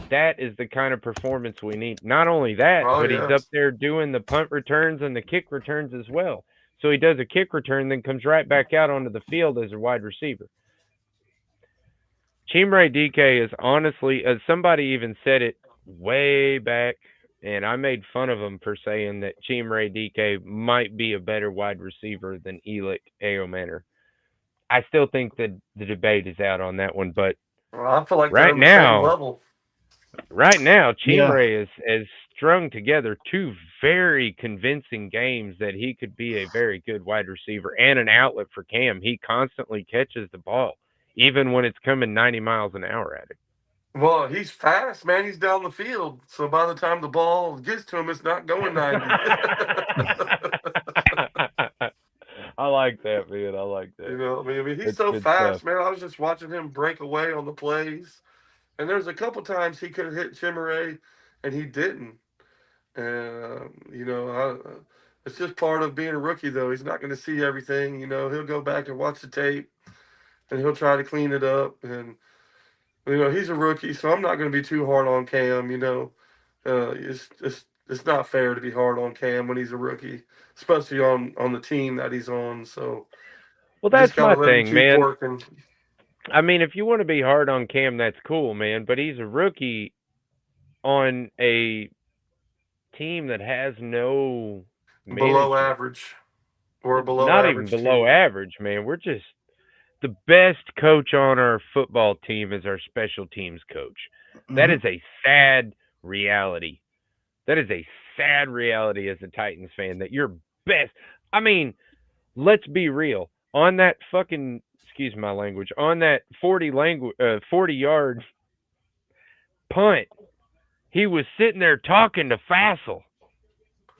That is the kind of performance we need. Not only that, but he's up there doing the punt returns and the kick returns as well. So he does a kick return, then comes right back out onto the field as a wide receiver. Chimere DK is honestly, as somebody even said it way back, and I made fun of him for saying that Chimere DK might be a better wide receiver than Elick Ayomanor. I still think that the debate is out on that one, but I feel like right they're on the same level. Right now, Chimere has strung together 2 very convincing games that he could be a very good wide receiver and an outlet for Cam. He constantly catches the ball, even when it's coming 90 miles an hour at him. Well, he's fast, man. He's down the field. So by the time the ball gets to him, it's not going 90. I like that, man. I like that. You know, I mean, he's That's so good fast, stuff. man. I was just watching him break away on the plays. And there's a couple times he could have hit Chimere, and he didn't. And, it's just part of being a rookie, though. He's not going to see everything. You know, he'll go back and watch the tape, and he'll try to clean it up. And, he's a rookie, so I'm not going to be too hard on Cam, It's not fair to be hard on Cam when he's a rookie, especially on the team that he's on. So, well, that's my let him thing, keep man. working. I mean, if you want to be hard on Cam, that's cool, man. But he's a rookie on a team that has no below average or below not average even below team. average, man. We're just the best coach on our football team is our special teams coach. Mm-hmm. That is a sad reality. That is a sad reality as a Titans fan that your best. I mean, let's be real. On that fucking, excuse my language, on that 40-yard punt, he was sitting there talking to Fassel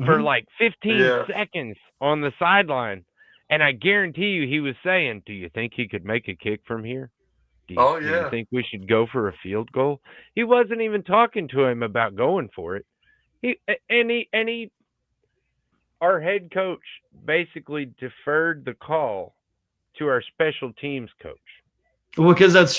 for like 15 seconds on the sideline. And I guarantee you he was saying, do you think he could make a kick from here? Do you think we should go for a field goal? He wasn't even talking to him about going for it. Our head coach basically deferred the call to our special teams coach. Well, because that's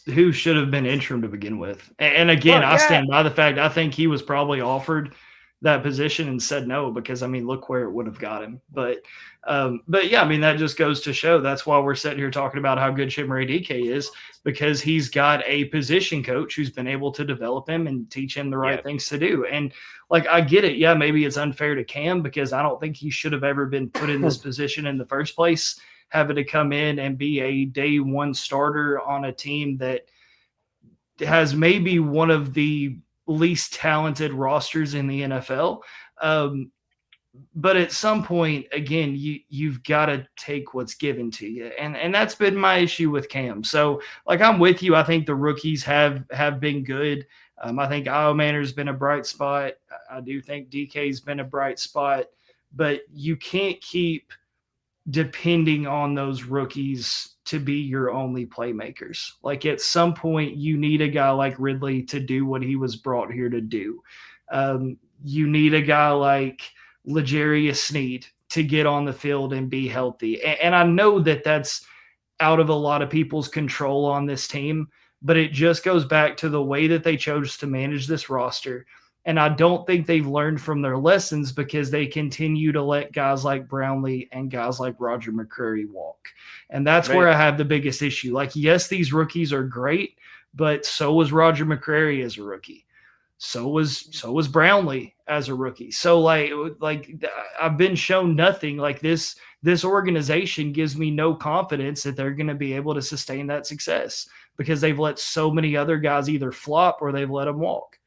who should have been interim to begin with. And again, I stand by the fact I think he was probably offered that position and said no, because I mean, look where it would have got him. But yeah, I mean, that just goes to show that's why we're sitting here talking about how good Chimere DK is, because he's got a position coach who's been able to develop him and teach him the right things to do. And like, I get it. Yeah, maybe it's unfair to Cam because I don't think he should have ever been put in this position in the first place, having to come in and be a day one starter on a team that has maybe one of the least talented rosters in the NFL. But at some point, again, you've got to take what's given to you. And that's been my issue with Cam. So, like, I'm with you. I think the rookies have been good. I think Ayomanor's been a bright spot. I do think DK's been a bright spot. But you can't keep depending on those rookies to be your only playmakers. Like, at some point, you need a guy like Ridley to do what he was brought here to do. You need a guy like L'Jarius Sneed to get on the field and be healthy. And I know that that's out of a lot of people's control on this team, but it just goes back to the way that they chose to manage this roster. And I don't think they've learned from their lessons because they continue to let guys like Brownlee and guys like Roger McCreary walk. And that's where I have the biggest issue. Like, yes, these rookies are great, but so was Roger McCreary as a rookie. So was Brownlee as a rookie. So like I've been shown nothing. Like this organization gives me no confidence that they're going to be able to sustain that success because they've let so many other guys either flop or they've let them walk.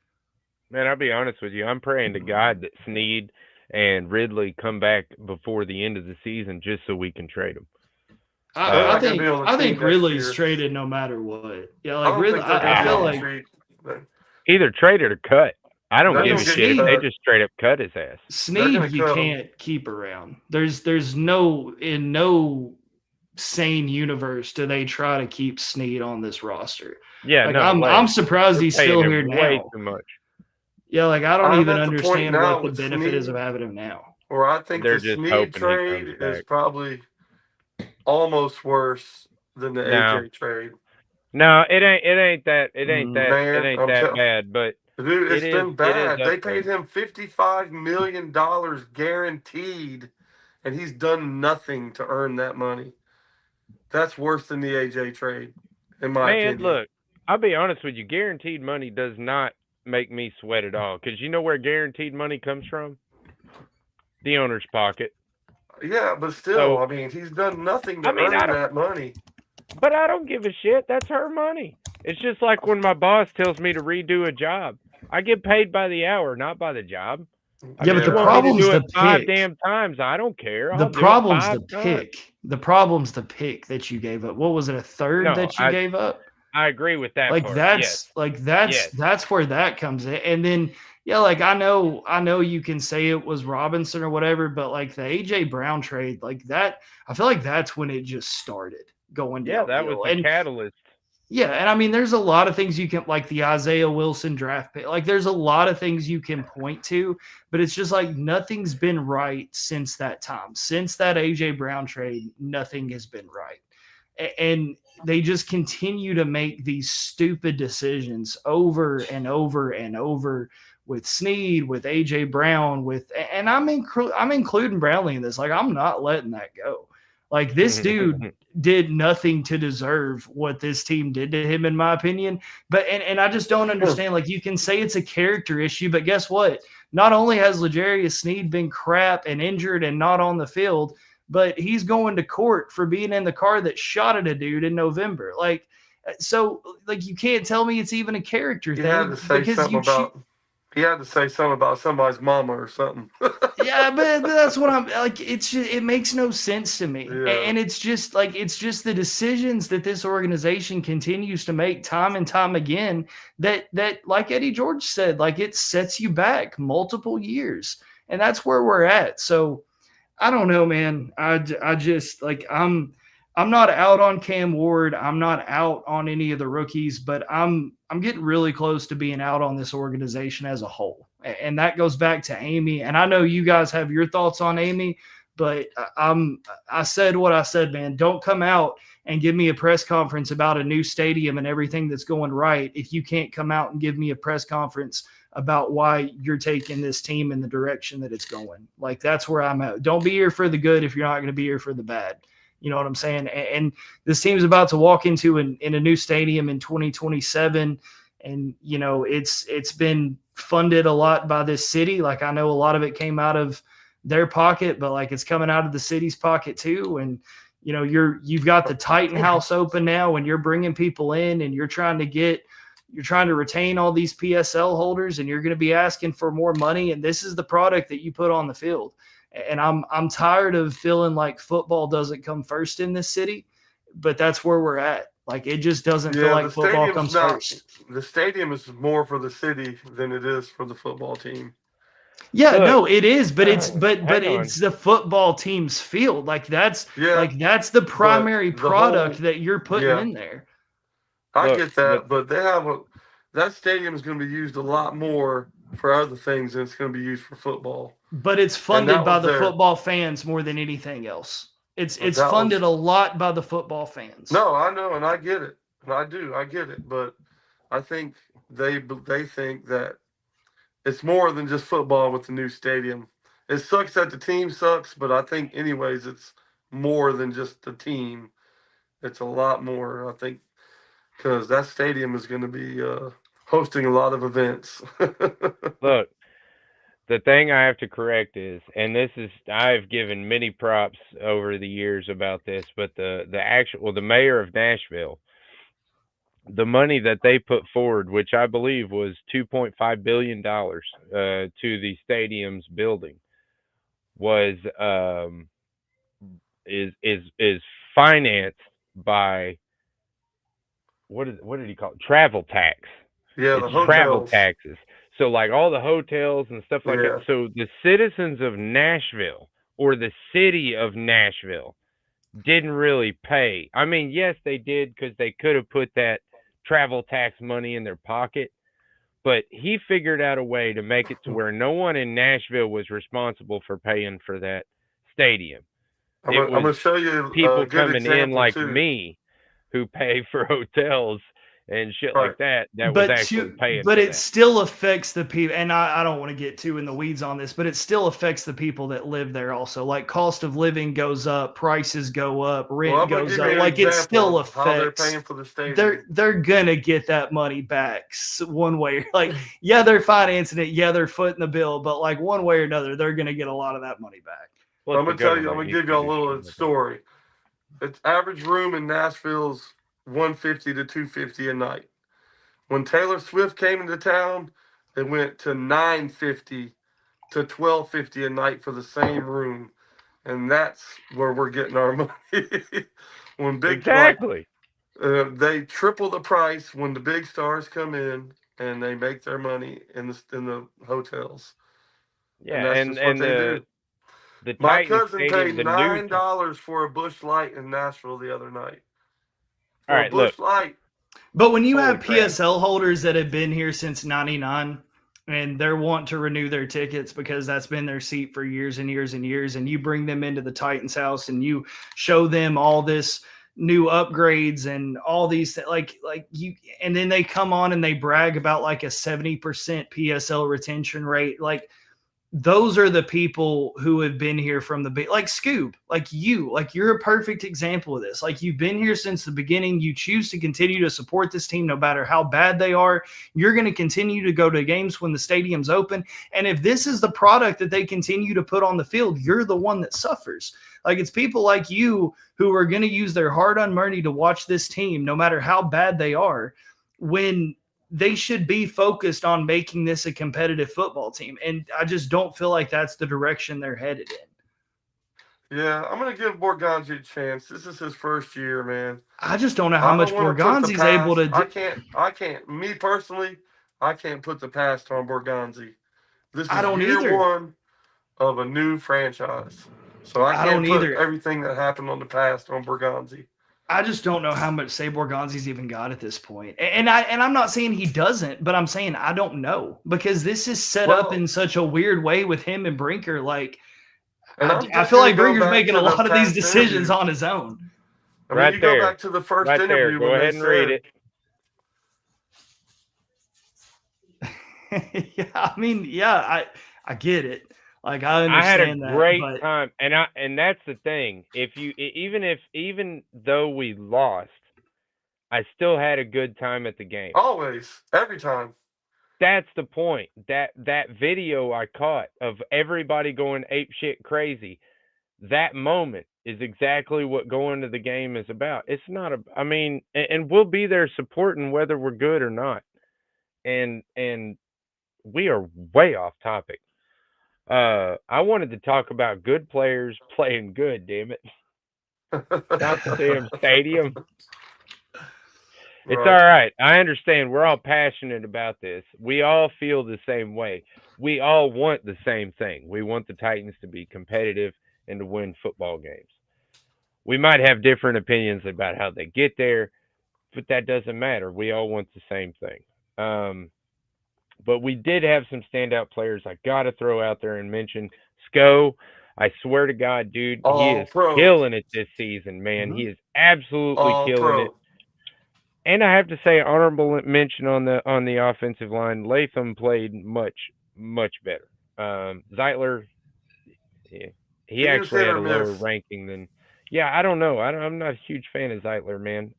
Man, I'll be honest with you. I'm praying to God that Snead and Ridley come back before the end of the season just so we can trade them. I think Ridley's traded no matter what. Yeah, like Ridley, I feel like either traded or cut. I don't give a shit if they just straight up cut his ass. Snead, you can't keep around. There's no sane universe do they try to keep Snead on this roster. Yeah, like, I'm surprised he's still here now. Way too much. Yeah, like I don't even understand what the benefit is of having him now. Or I think the Snead trade is probably almost worse than the AJ trade. No, it ain't that bad, but dude, it's been bad. They paid him $55 million guaranteed, and he's done nothing to earn that money. That's worse than the AJ trade, in my opinion. Look, I'll be honest with you. Guaranteed money does not make me sweat at all, because you know where guaranteed money comes from? The owner's pocket. Yeah, but still, I mean, he's done nothing to earn that money. But I don't give a shit. That's her money. It's just like when my boss tells me to redo a job. I get paid by the hour, not by the job. Yeah, but the problem's the pick. 5 damn times. I don't care. The problem's the pick. The problem's the pick that you gave up. What was it, a third that you gave up? I agree with that. Like part. That's where that comes in. And then like I know you can say it was Robinson or whatever, but like the AJ Brown trade, like that, I feel like that's when it just started going down. Yeah, that was the catalyst. Yeah, and I mean, there's a lot of things you can, like the Isaiah Wilson draft pick. Like, there's a lot of things you can point to, but it's just like nothing's been right since that time. Since that AJ Brown trade, nothing has been right. And they just continue to make these stupid decisions over and over and over with Snead, with AJ Brown, and I'm including Brownlee in this. Like, I'm not letting that go. Like, this dude did nothing to deserve what this team did to him, in my opinion. But and I just don't understand. Like, you can say it's a character issue, but guess what? Not only has L'Jarius Snead been crap and injured and not on the field, but he's going to court for being in the car that shot at a dude in November. Like, so, like, you can't tell me it's even a character thing. He had to say something about somebody's mama or something. Yeah, but that's what I'm like. It's just, it makes no sense to me. Yeah. And it's just the decisions that this organization continues to make time and time again that like Eddie George said, like, it sets you back multiple years. And that's where we're at. So I don't know, man. I just like, I'm not out on Cam Ward. I'm not out on any of the rookies, but I'm getting really close to being out on this organization as a whole. And that goes back to Amy. And I know you guys have your thoughts on Amy, but I said what I said, man. Don't come out and give me a press conference about a new stadium and everything that's going right if you can't come out and give me a press conference about why you're taking this team in the direction that it's going. Like, that's where I'm at. Don't be here for the good if you're not going to be here for the bad. You know what I'm saying? And this team's about to walk into in a new stadium in 2027. And, you know, it's been funded a lot by this city. Like, I know a lot of it came out of their pocket, but like, it's coming out of the city's pocket too. And, you know, you've got the Titan House open now, and you're bringing people in, and you're trying to retain all these PSL holders, and you're going to be asking for more money. And this is the product that you put on the field. And I'm tired of feeling like football doesn't come first in this city, but that's where we're at. Like, it just doesn't feel like football comes first. The stadium is more for the city than it is for the football team. Yeah, no, it is, but it's the football team's field. Like, that's the primary product that you're putting in there. I get that, but they have that stadium is going to be used a lot more for other things than it's going to be used for football. But it's funded by the football fans more than anything else. It's funded a lot by the football fans. No, I know, and I get it. And I get it. But I think they think that it's more than just football with the new stadium. It sucks that the team sucks, but I think anyways it's more than just the team. It's a lot more. I think because that stadium is going to be hosting a lot of events. Look, the thing I have to correct is, and this is, I've given many props over the years about this, but the mayor of Nashville, the money that they put forward, which I believe was $2.5 billion to the stadium's building, was is financed by what did he call it? Travel tax. Yeah, It's the travel hotels. taxes. So like all the hotels and stuff like that. Yeah. So the citizens of Nashville or the city of Nashville didn't really pay. I mean, yes, they did because they could have put that travel tax money in their pocket, but he figured out a way to make it to where no one in Nashville was responsible for paying for that stadium. I'm It was gonna show you a people good coming in example like too. me who pay for hotels and shit Right. like that was actually paying But for it that. still affects the people, and I don't want to get too in the weeds on this, but it still affects the people that live there also. Like cost of living goes up, prices go up, Well, rent I'm gonna goes give you up. an Like it example still of how they're affects. paying for the stadium. They're gonna get that money back one way. Like, yeah, they're financing it, yeah, they're footing the bill, but like one way or another, they're gonna get a lot of that money back. Plus, I'm the gonna tell you. I'm government gonna needs give to you a do little shit with it. story. Its average room in Nashville's 150 to 250 a night. When Taylor Swift came into town, it went to 950 to 1250 a night for the same room, and that's where we're getting our money. When Exactly. they triple the price when the big stars come in and they make their money in the hotels, and Yeah, that's and just what and they do. the My Titan cousin Stadium, paid the new. $9 for a Bush Light in Nashville the other night. All For a right, look. Bush Light. But when you Holy have crap. PSL holders that have been here since '99 and they're wanting to renew their tickets because that's been their seat for years and years and years, and you bring them into the Titans house and you show them all this new upgrades and all these like you, and then they come on and they brag about like a 70% PSL retention rate. Like those are the people who have been here from the like Scoob, like you're a perfect example of this. Like you've been here since the beginning. You choose to continue to support this team no matter how bad they are. You're going to continue to go to games when the stadium's open. And if this is the product that they continue to put on the field, you're the one that suffers. Like it's people like you who are going to use their hard-earned money to watch this team no matter how bad they are, when they should be focused on making this a competitive football team. And I just don't feel like that's the direction they're headed in. Yeah, I'm gonna give Borgonzi a chance. This is his first year, man. I just don't know how I much don't want to put the Borgonzi's able past. to do. I can't. Me personally, I can't put the past on Borgonzi. This I is don't year either. one of a new franchise, so I I can't don't put either. everything that happened on the past on Borgonzi. I just don't know how much say Borgonzi's even got at this point. And I'm not saying he doesn't, but I'm saying I don't know because this is set up Well, in such a weird way with him and Brinker. Like and I'm I just feel gonna like go Brinker's back making to a the lot of these past decisions interviews. on his own. I mean, Right you go there. back to the first Right there. interview Go when ahead they and read said, it. Yeah, I mean, yeah, I get it. Like I I had a understand that, great but time, and that's the thing. Even though we lost, I still had a good time at the game. always, every time. That's the point. That video I caught of everybody going ape shit crazy. That moment is exactly what going to the game is about. It's not a. I mean, and we'll be there supporting whether we're good or not. And we are way off topic. I wanted to talk about good players playing good. Damn it, not the damn stadium. It's all Right. right. I understand. We're all passionate about this. We all feel the same way. We all want the same thing. We want the Titans to be competitive and to win football games. We might have different opinions about how they get there, but that doesn't matter. We all want the same thing. But we did have some standout players I got to throw out there and mention. Sco, I swear to God, dude, he All is pro. killing it this season, man. He is absolutely All killing it. pro. And I have to say, honorable mention on the offensive line. Latham played much better. Zeitler, yeah, he He was actually hit had or a lower miss. ranking than. Yeah, I don't know. I'm not a huge fan of Zeitler, man.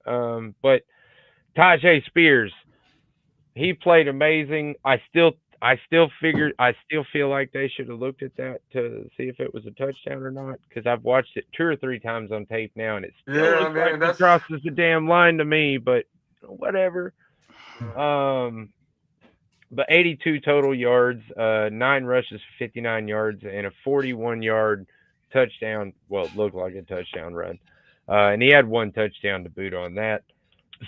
But Tajay Spears, he played amazing. I still feel like they should have looked at that to see if it was a touchdown or not, because I've watched it 2 or 3 times on tape now, and it still Yeah, looks man, like he crosses the damn line to me. But whatever. But 82 total yards, 9 rushes, 59 yards, and a 41-yard touchdown. Well, it looked like a touchdown run. And he had 1 touchdown to boot on that.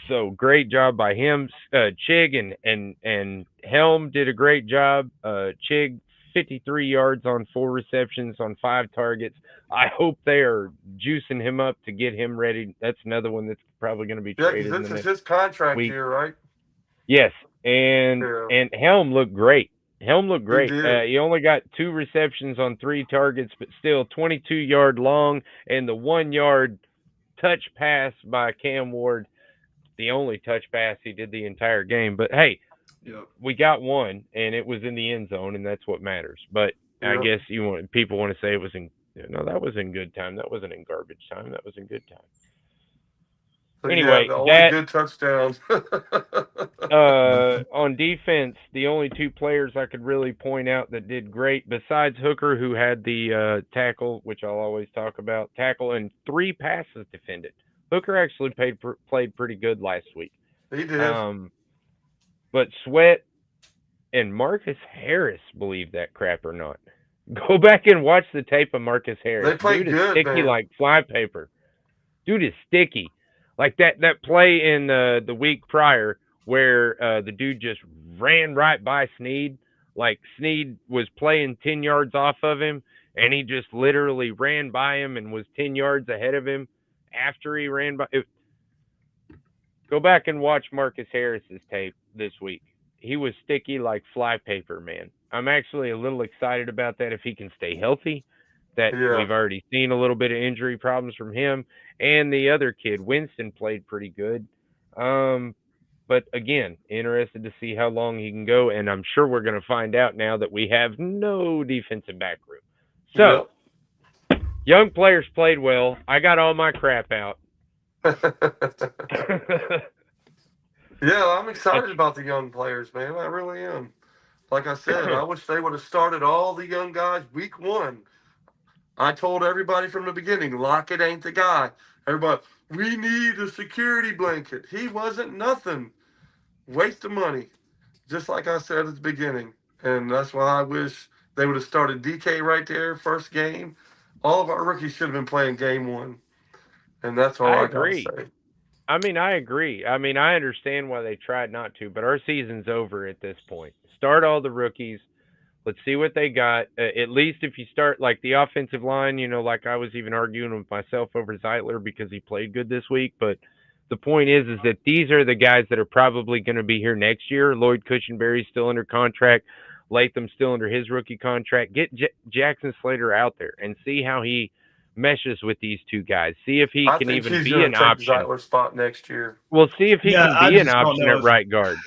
So great job by him. Chig and Helm did a great job. Chig, 53 yards on 4 receptions on 5 targets. I hope they are juicing him up to get him ready. That's another one that's probably going to be traded. Yeah, because this is his contract week. year, right? Yes, and Helm looked great. Helm looked great. He only got 2 receptions on 3 targets, but still 22-yard long, and the 1-yard touch pass by Cam Ward, the only touch pass he did the entire game. But hey, we got one, and it was in the end zone, and that's what matters. But I guess people want to say it was in that was in good time. That wasn't in garbage time. That was in good time. So, anyway, the only good touchdown. On defense, the only 2 players I could really point out that did great, besides Hooker, who had the tackle, which I'll always talk about, tackle and 3 passes defended. Hooker actually played pretty good last week. He did. But Sweat and Marcus Harris, believe that crap or not. Go back and watch the tape of Marcus Harris. They played Dude good, is sticky man. like flypaper. Dude is sticky. Like that play in the week prior where the dude just ran right by Snead. Like Snead was playing 10 yards off of him, and he just literally ran by him and was 10 yards ahead of him after he ran by. Go back and watch Marcus Harris's tape this week. He was sticky like flypaper, man. I'm actually a little excited about that if he can stay healthy. We've already seen a little bit of injury problems from him. And the other kid, Winston, played pretty good. But again, interested to see how long he can go. And I'm sure we're going to find out now that we have no defensive back room. So, young players played well. I got all my crap out. Yeah, I'm excited about the young players, man. I really am. Like I said, I wish they would have started all the young guys week 1. I told everybody from the beginning, Lockett ain't the guy. Everybody, we need a security blanket. He wasn't nothing. Waste of money. Just like I said at the beginning. And that's why I wish they would have started DK right there, first game. All of our rookies should have been playing game 1. And that's all I agree. got to say. I mean, I agree. I mean, I understand why they tried not to, but our season's over at this point. Start all the rookies. Let's see what they got. At least if you start, like, the offensive line, like I was even arguing with myself over Zeitler because he played good this week. But the point is that these are the guys that are probably going to be here next year. Lloyd Cushenberry's still under contract. Latham's still under his rookie contract. Get Jackson Slater out there and see how he meshes with these 2 guys. See if he can even be an option. Zeitler's spot next year. We'll see if he can be an option at right guard.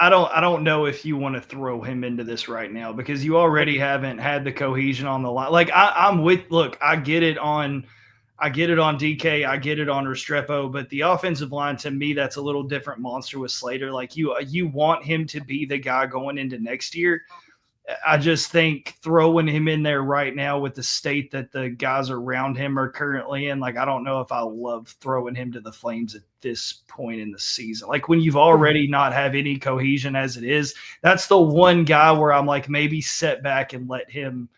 I don't know if you want to throw him into this right now because you already haven't had the cohesion on the line. Like I'm with. Look, I get it on DK, I get it on Restrepo, but the offensive line, to me, that's a little different monster with Slater. Like you want him to be the guy going into next year. I just think throwing him in there right now with the state that the guys around him are currently in, like, I don't know if I love throwing him to the Flames at this point in the season. Like, when you've already not have any cohesion as it is, that's the one guy where I'm like, maybe set back and let him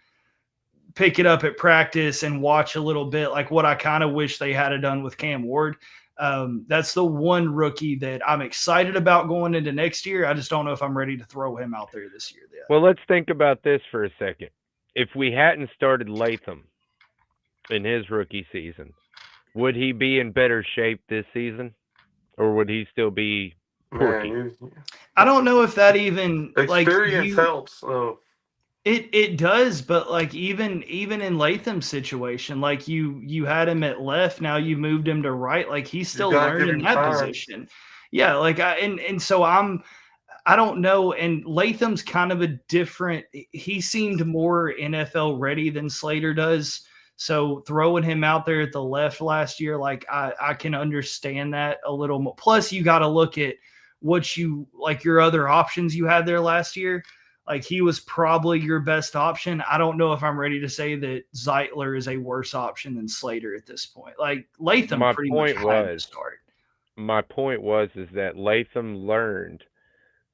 pick it up at practice and watch a little bit, like what I kind of wish they had done with Cam Ward. That's the one rookie that I'm excited about going into next year. I just don't know if I'm ready to throw him out there this year. Yet. Well, let's think about this for a second. If we hadn't started Latham in his rookie season, would he be in better shape this season, or would he still be porky? I don't know if that even experience helps. So. It does, but like even in Latham's situation, like you had him at left, now you moved him to right, like he's still learning that position. Yeah, like so I don't know, and Latham's kind of a different. He seemed more NFL ready than Slater does. So throwing him out there at the left last year, like I can understand that a little more. Plus, you got to look at what you like your other options you had there last year. Like he was probably your best option. I don't know if I'm ready to say that Zeitler is a worse option than Slater at this point. Like Latham My pretty much point had to was- start. My point was is that Latham learned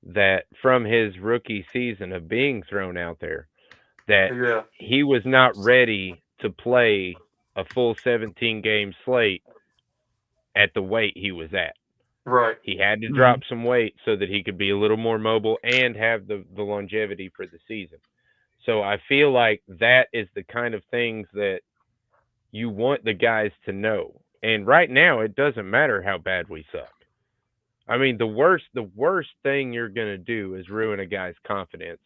that from his rookie season of being thrown out there that Yeah. he was not ready to play a full 17 game slate at the weight he was at. Right. He had to drop some weight so that he could be a little more mobile and have the longevity for the season. So I feel like that is the kind of things that you want the guys to know. And right now, it doesn't matter how bad we suck. I mean, the worst thing you're going to do is ruin a guy's confidence.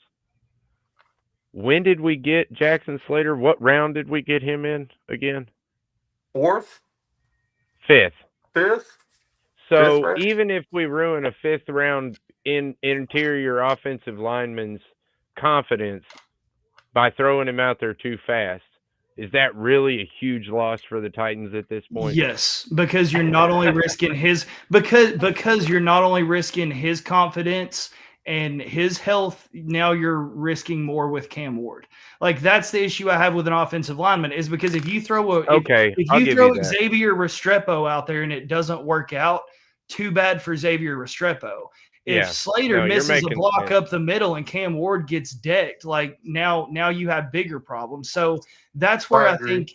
When did we get Jackson Slater? What round did we get him in again? 4th? 5th. 5th? So Fifth round? even if we ruin a 5th round interior offensive lineman's confidence by throwing him out there too fast, is that really a huge loss for the Titans at this point? Yes, because you're not only risking his because you're not only risking his confidence and his health, now you're risking more with Cam Ward. Like that's the issue I have with an offensive lineman is because if you throw if I'll you give throw you that. Xavier Restrepo out there and it doesn't work out, too bad for Xavier Restrepo. If Yeah. Slater No, you're misses a making block sense. up the middle and Cam Ward gets decked, like now you have bigger problems. So that's where I I agree.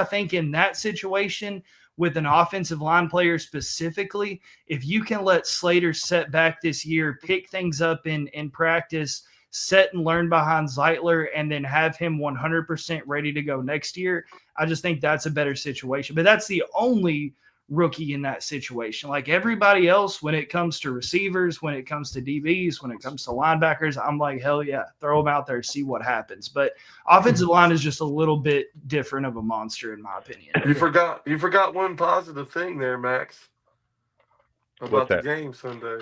think in that situation with an offensive line player specifically, if you can let Slater set back this year, pick things up in practice, set and learn behind Zeitler, and then have him 100% ready to go next year, I just think that's a better situation. But that's the only rookie in that situation. Like everybody else, when it comes to receivers, when it comes to DBs, when it comes to linebackers, I'm like, hell yeah, throw them out there, see what happens. But offensive line is just a little bit different of a monster, in my opinion. You forgot one positive thing there, Max. About What's the that? game Sunday.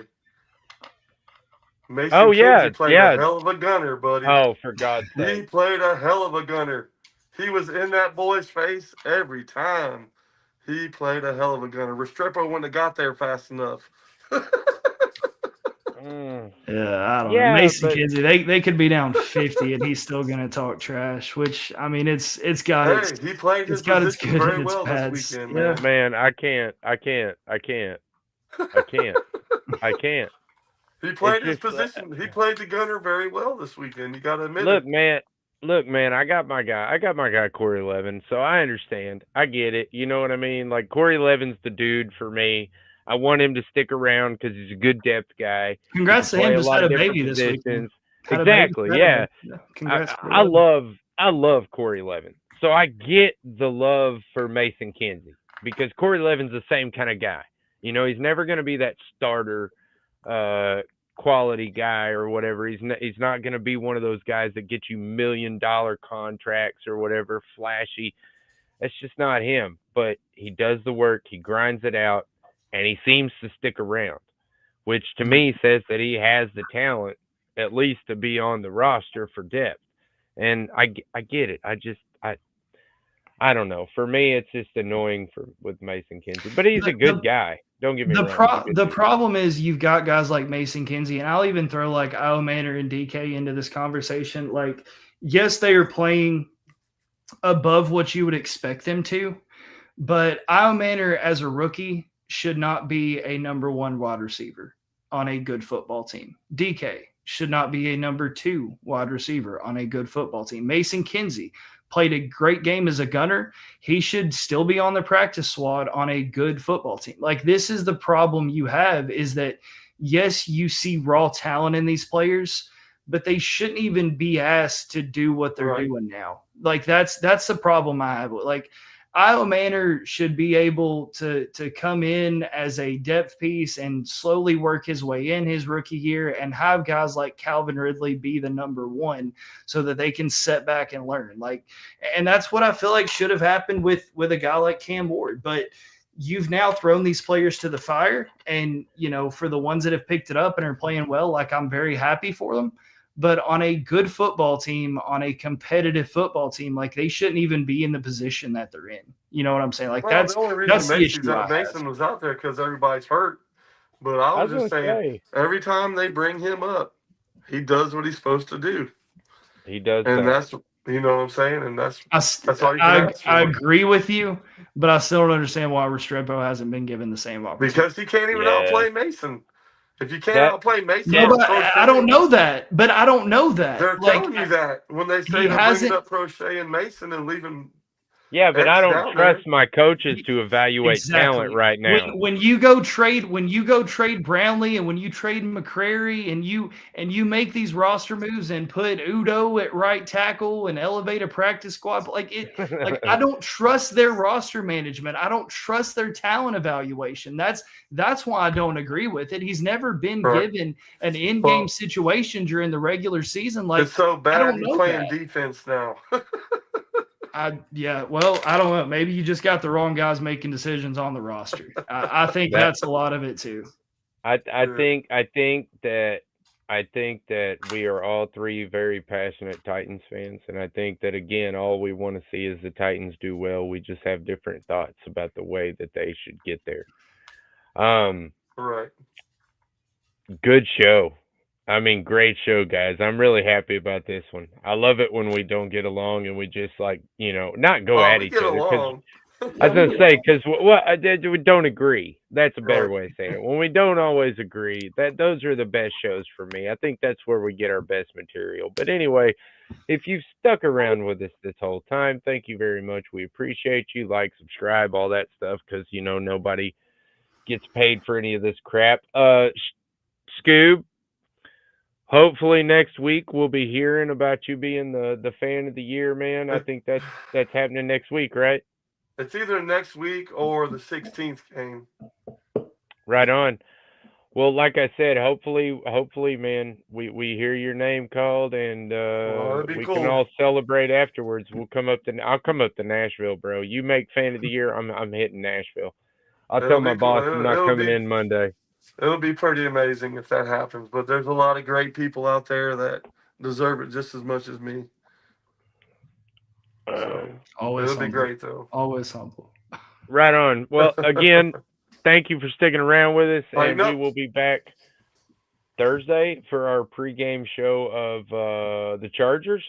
Mason Oh, yeah, Kinsey played yeah. a hell of a gunner, buddy. Oh, for God's He sake. played a hell of a gunner. He was in that boy's face every time. He played a hell of a gunner. Restrepo wouldn't have got there fast enough. Mm. Yeah, I don't know. Yeah, Mason but Kinsey, they could be down 50 and he's still gonna talk trash, which I mean it's got Hey, its he played his it's got its position good very and its well bad. this weekend, Yeah. man. man, I can't. He played his just, position. He played the gunner very well this weekend. You got to admit it. Look, man, I got my guy Corey Levin, so I understand. I get it. You know what I mean? Like Corey Levin's the dude for me. I want him to stick around because he's a good depth guy. Congrats He to can him, play a just lot had of a different baby this weekend. positions. Had a baby, Exactly, had a yeah. baby. Congrats. I love Corey Levin. So I get the love for Mason Kinsey because Corey Levin's the same kind of guy. You know, he's never going to be that starter quality guy or whatever. He's not going to be one of those guys that get you $1 million contracts or whatever flashy. That's just not him. But he does the work, he grinds it out, and he seems to stick around, which to me says that he has the talent at least to be on the roster for depth. And I get it. I don't know. For me, it's just annoying with Mason Kinsey, but he's a good guy. Don't get me wrong. The problem is you've got guys like Mason Kinsey, and I'll even throw like Io Manor and DK into this conversation. Like, yes, they are playing above what you would expect them to, but Io Manor as a rookie should not be a number 1 wide receiver on a good football team. DK should not be a number 2 wide receiver on a good football team. Mason Kinsey played a great game as a gunner. He should still be on the practice squad on a good football team. Like, this is the problem you have is that, yes, you see raw talent in these players, but they shouldn't even be asked to do what they're doing now. Like, that's the problem I have. Like, Io Manor should be able to come in as a depth piece and slowly work his way in his rookie year and have guys like Calvin Ridley be the number 1 so that they can set back and learn. Like, and that's what I feel like should have happened with a guy like Cam Ward. But you've now thrown these players to the fire, and, you know, for the ones that have picked it up and are playing well, like, I'm very happy for them. but on a good football team, on a competitive football team, like they shouldn't even be in the position that they're in. You know what I'm saying? Like Well, that's the only that's reason the issue I have. Mason was out there because everybody's hurt. But I I was was just gonna saying, say every time they bring him up, he does what he's supposed to do, he does and that. that's you know what I'm saying, and that's all you can I ask for. agree with you, but I still don't understand why Restrepo hasn't been given the same opportunity. Because he can't even Yeah. outplay Mason. If you can't That- outplay Mason, No, or but I don't know that. But I don't know that. They're Like, telling you that when they say he they're hasn't- bringing up Crochet and Mason and leaving. Yeah, but I X don't down trust there. my coaches to evaluate talent right now. When you go trade Brownlee and when you trade McCrary and you make these roster moves and put Udo at right tackle and elevate a practice squad, like I don't trust their roster management. I don't trust their talent evaluation. That's why I don't agree with it. He's never been given an in-game situation during the regular season. Like, it's so I bad don't he's know playing that. defense now. Well, I don't know. Maybe you just got the wrong guys making decisions on the roster. I think that's a lot of it too. I think that we are all three very passionate Titans fans, and I think that again, all we want to see is the Titans do well. We just have different thoughts about the way that they should get there. Right. Good show. I mean, great show, guys. I'm really happy about this one. I love it when we don't get along and we just not go at each other. Along. I was gonna say because we don't agree. That's a better way of saying it. When we don't always agree, those are the best shows for me. I think that's where we get our best material. But anyway, if you've stuck around with us this whole time, thank you very much. We appreciate you. Like, subscribe, all that stuff, because nobody gets paid for any of this crap. Scoob. Hopefully next week we'll be hearing about you being the fan of the year, man. I think that's happening next week, right? It's either next week or the 16th game. Right on. Well, like I said, hopefully, man, we hear your name called and we can all celebrate afterwards. I'll come up to Nashville, bro. You make fan of the year, I'm hitting Nashville. I'll tell my boss I'm not coming in Monday. It'll be pretty amazing if that happens. But there's a lot of great people out there that deserve it just as much as me. So Always it'll be great, though. Always humble. Right on. Well, again, thank you for sticking around with us, and we will be back Thursday for our pregame show of the Chargers.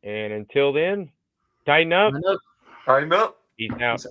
And until then, tighten up. Tighten up. Peace out.